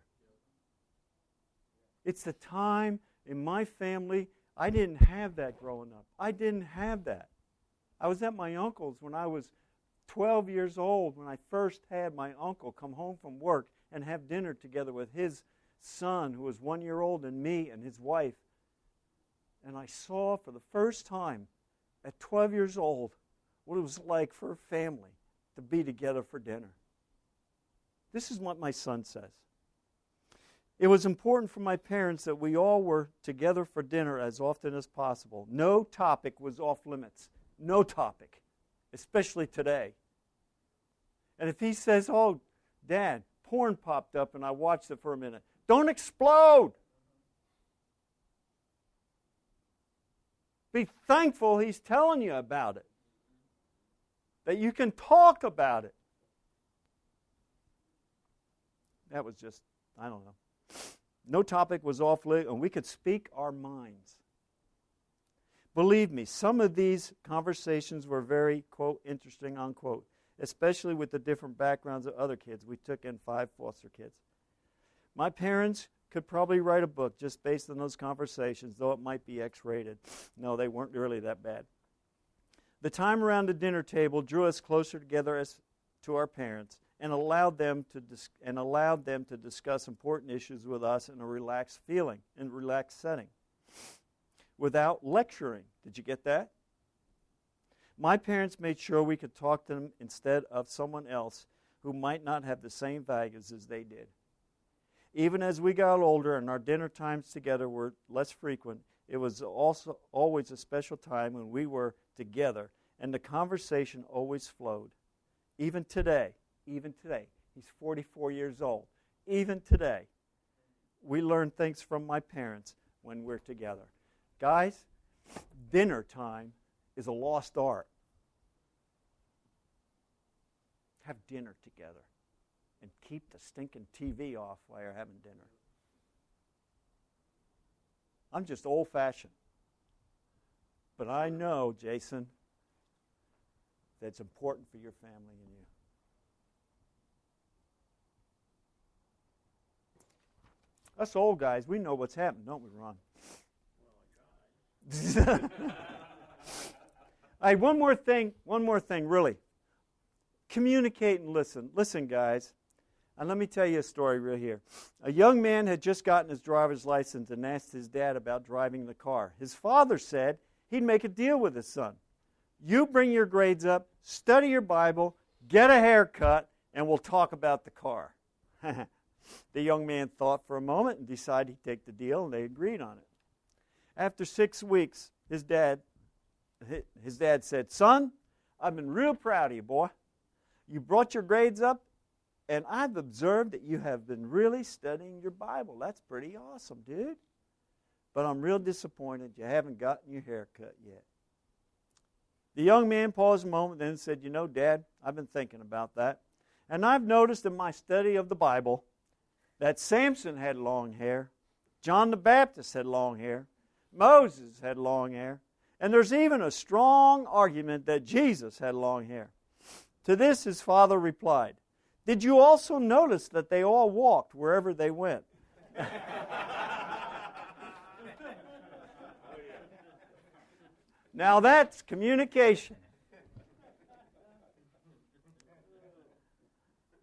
Speaker 2: It's the time in my family. I didn't have that growing up. I didn't have that. I was at my uncle's when I was 12 years old, when I first had my uncle come home from work and have dinner together with his son, who was 1 year old, and me and his wife. And I saw for the first time at 12 years old what it was like for a family to be together for dinner. This is what my son says. It was important for my parents that we all were together for dinner as often as possible. No topic was off limits. No topic, especially today. And if he says, oh, Dad, porn popped up and I watched it for a minute, don't explode. Be thankful he's telling you about it. That you can talk about it. That was just, I don't know. No topic was off limits, and we could speak our minds. Believe me, some of these conversations were very, quote, interesting, unquote, especially with the different backgrounds of other kids. We took in 5 foster kids. My parents could probably write a book just based on those conversations, though it might be X-rated. No, they weren't really that bad. The time around the dinner table drew us closer together as to our parents and allowed them to discuss important issues with us in a relaxed feeling, in a relaxed setting, without lecturing. Did you get that? My parents made sure we could talk to them instead of someone else who might not have the same values as they did. Even as we got older and our dinner times together were less frequent, It was also always a special time when we were together, and the conversation always flowed. Even today, he's 44 years old. Even today, we learn things from my parents when we're together. Guys, dinner time is a lost art. Have dinner together and keep the stinking TV off while you're having dinner. I'm just old-fashioned. But I know, Jason, that it's important for your family and you. Us old guys, we know what's happened, don't we, Ron? All right, one more thing, really. Communicate and listen. Listen, guys, and let me tell you a story right here. A young man had just gotten his driver's license and asked his dad about driving the car. His father said he'd make a deal with his son. You bring your grades up, study your Bible, get a haircut, and we'll talk about the car. The young man thought for a moment and decided he'd take the deal, and they agreed on it. After 6 weeks, his dad said, "Son, I've been real proud of you, boy. You brought your grades up, and I've observed that you have been really studying your Bible. That's pretty awesome, dude. But I'm real disappointed you haven't gotten your hair cut yet." The young man paused a moment, then said, "You know, Dad, I've been thinking about that. And I've noticed in my study of the Bible that Samson had long hair, John the Baptist had long hair, Moses had long hair, and there's even a strong argument that Jesus had long hair." To this his father replied, "Did you also notice that they all walked wherever they went?" Now that's communication.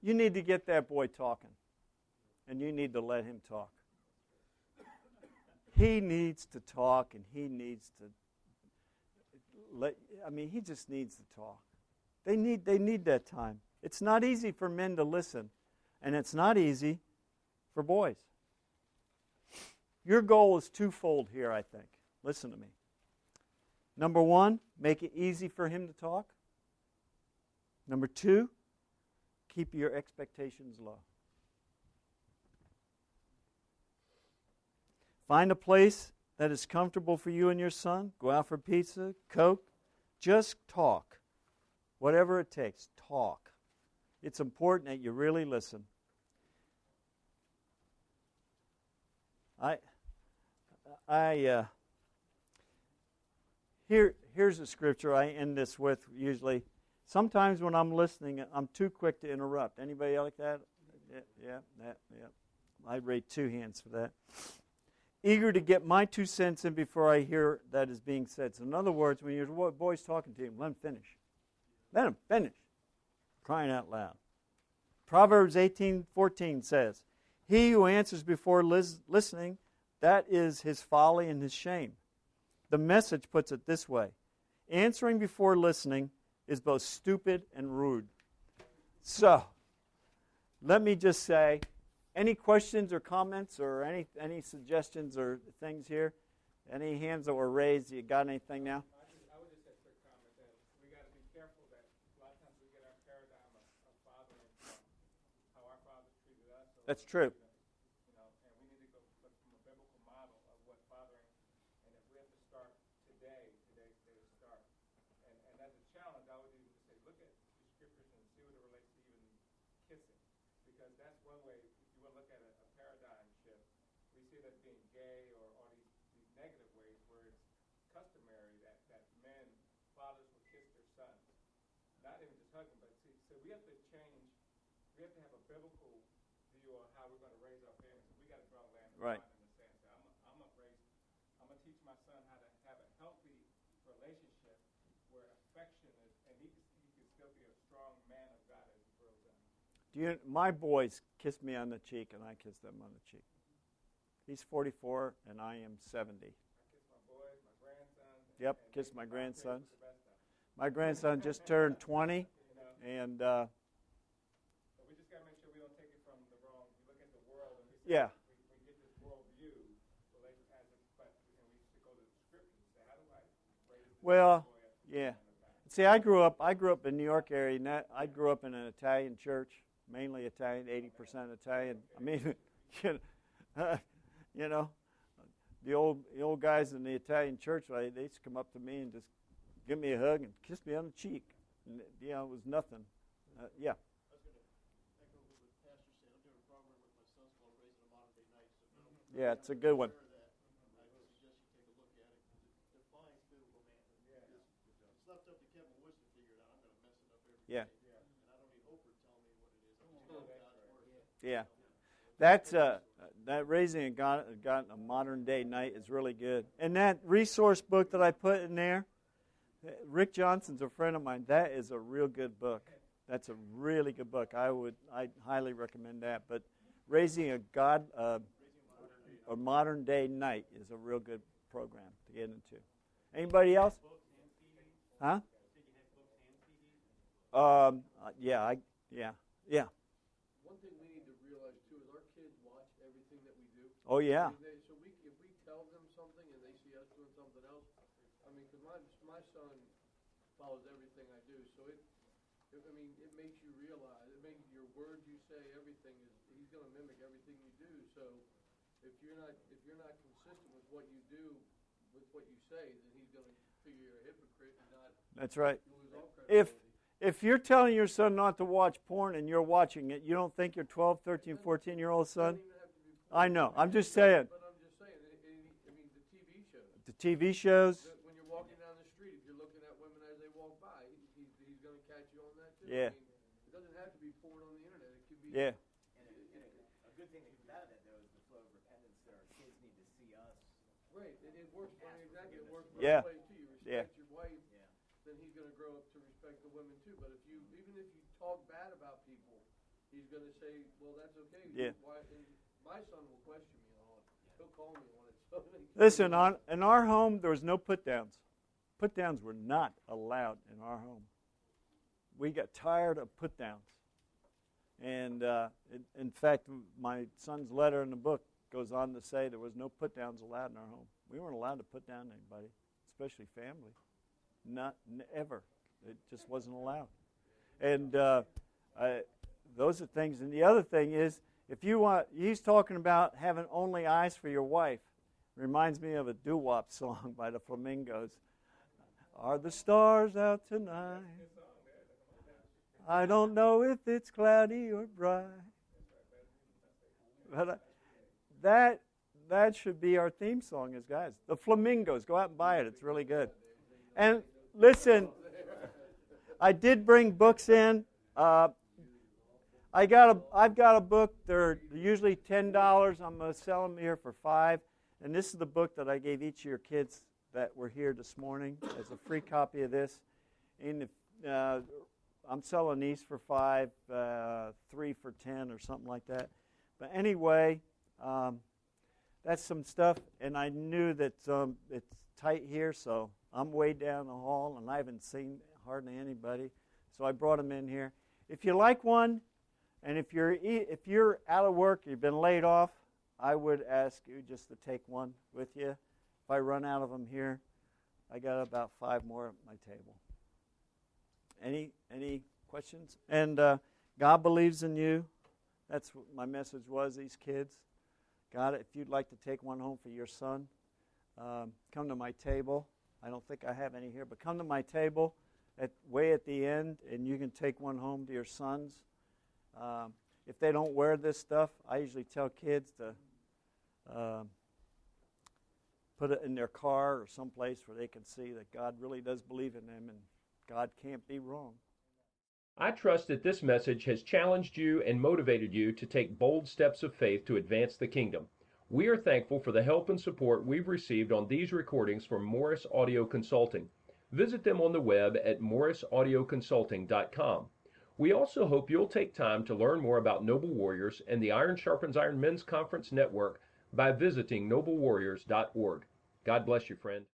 Speaker 2: You need to get that boy talking, and you need to let him talk. He needs to talk, and he needs to he just needs to talk. They need that time. It's not easy for men to listen, and it's not easy for boys. Your goal is twofold here, I think. Listen to me. Number one, make it easy for him to talk. Number two, keep your expectations low. Find a place that is comfortable for you and your son. Go out for pizza, Coke. Just talk. Whatever it takes, talk. It's important that you really listen. Here's a scripture I end this with usually. Sometimes when I'm listening, I'm too quick to interrupt. Anybody like that? Yeah. I rate 2 hands for that. Eager to get my 2 cents in before I hear that is being said. So in other words, when your boy's talking to him, let him finish. Let him finish. Crying out loud. Proverbs 18:14 says, "He who answers before listening, that is his folly and his shame." The Message puts it this way: answering before listening is both stupid and rude. So, let me just say, any questions or comments or any suggestions or things here? Any hands that were raised? You got anything now?
Speaker 5: I would just say a quick comment that we got to be careful that a lot of times we get our paradigm of fathering from how our fathers treated us.
Speaker 2: That's true.
Speaker 5: And we need to go from a biblical model of what fathering, and if we have to start today's day to start. And as a challenge, I would even say, look at the scriptures and see what it relates to even kissing. Because that's one way, if you want to look at a paradigm shift, we see that being gay or these negative ways where it's customary that men, fathers will kiss their sons. Not even just hugging, but see, so we have to change, we have to have a biblical view on how we're going to raise our families. We got to draw the line
Speaker 2: Right.
Speaker 5: in the sense that I'm going to teach my son how to have a healthy relationship where affection is, and he can still be a strong man of God as he grows up.
Speaker 2: My boys kiss me on the cheek, and I kiss them on the cheek. He's 44, and I am 70.
Speaker 5: I kiss my boys, my grandsons.
Speaker 2: Yep, kiss my grandsons. My grandson just turned 20, and
Speaker 5: But we just got to make sure we don't take it from the wrong. We look at the world and we say,
Speaker 2: yeah.
Speaker 5: we get this world view, but we should go to
Speaker 2: Well, yeah. See, I grew up in New York area, and I grew up in an Italian church, mainly Italian, 80% Italian. I mean, you know, the old guys in the Italian church, they used to come up to me and just give me a hug and kiss me on the cheek. And, it was nothing. Yeah.
Speaker 6: I was going to echo what the pastor said. I'm doing a program with my son's called Raising a Modern Day Knight. So
Speaker 2: Yeah, it's a good one.
Speaker 6: I would suggest you take a look at it because it defines biblical manhood. It's left up to Kevin Woods to figure it out. I'm going to mess it up every
Speaker 2: Yeah.
Speaker 6: day. And I don't need Oprah to tell me what it is. I'm just going to God's word.
Speaker 2: Yeah. That's that Raising a Modern Day Knight is really good. And that resource book that I put in there, Rick Johnson's a friend of mine. That is a real good book. That's a really good book. I highly recommend that. But Raising a Modern Day Knight is a real good program to get into. Anybody else? Huh? Yeah.
Speaker 7: One thing we need to realize too is our kids watch everything that we do.
Speaker 2: Oh yeah.
Speaker 7: So if we tell them something and they see us doing something else, I mean, because my son follows everything I do, so it makes you realize. It makes your words you say, everything is. He's going to mimic everything you do. So if you're not consistent with what you do, with what you say, then he's going to figure you're a hypocrite and not.
Speaker 2: That's right.
Speaker 7: Lose all credibility.
Speaker 2: If you're telling your son not to watch porn and you're watching it, you don't think your 12, 13, 14-year-old son? I know. I'm just saying.
Speaker 7: But I'm just saying. I mean, the TV shows.
Speaker 2: The TV shows.
Speaker 7: When you're walking down the street, if you're looking at women as they walk by, he's going to catch you on that too.
Speaker 2: Yeah.
Speaker 7: I mean, it doesn't have to be porn on the internet. It could be.
Speaker 2: Yeah.
Speaker 4: And a good thing that comes out of that, though, is the flow of repentance that our kids need to see us.
Speaker 7: Right. It works. Exactly. It works both
Speaker 2: Yeah.
Speaker 7: ways too. You
Speaker 2: Yeah.
Speaker 7: respect your wife, then he's going to grow up to respect the women too. But even if you talk bad about people, he's going to say, "Well, that's okay."
Speaker 2: Yeah.
Speaker 7: Why? And my son will question me on it. He'll call me on it. So
Speaker 2: Listen, in our home, there was no put-downs. Put-downs were not allowed in our home. We got tired of put-downs. And in fact, my son's letter in the book goes on to say there was no put-downs allowed in our home. We weren't allowed to put down anybody, especially family. Not ever. It just wasn't allowed. And those are things. And the other thing is, if you want, he's talking about having only eyes for your wife. Reminds me of a doo-wop song by the Flamingos. Are the stars out tonight? I don't know if it's cloudy or bright. But that should be our theme song as guys. The Flamingos. Go out and buy it. It's really good. And listen, I did bring books in. I've got a book. They're usually $10. I'm going to sell them here for $5. And this is the book that I gave each of your kids that were here this morning as a free copy of this. And I'm selling these for $5, 3 for $10, or something like that. But anyway, that's some stuff. And I knew that it's tight here, so I'm way down the hall, and I haven't seen hardly anybody. So I brought them in here. If you like one, and if you're out of work, you've been laid off, I would ask you just to take one with you. If I run out of them here, I got about 5 more at my table. Any questions? And God believes in you. That's what my message was, these kids. God, if you'd like to take one home for your son, come to my table. I don't think I have any here, but come to my table way at the end, and you can take one home to your sons. If they don't wear this stuff, I usually tell kids to put it in their car or someplace where they can see that God really does believe in them and God can't be wrong.
Speaker 1: I trust that this message has challenged you and motivated you to take bold steps of faith to advance the kingdom. We are thankful for the help and support we've received on these recordings from Morris Audio Consulting. Visit them on the web at morrisaudioconsulting.com. We also hope you'll take time to learn more about Noble Warriors and the Iron Sharpens Iron Men's Conference Network by visiting noblewarriors.org. God bless you, friend.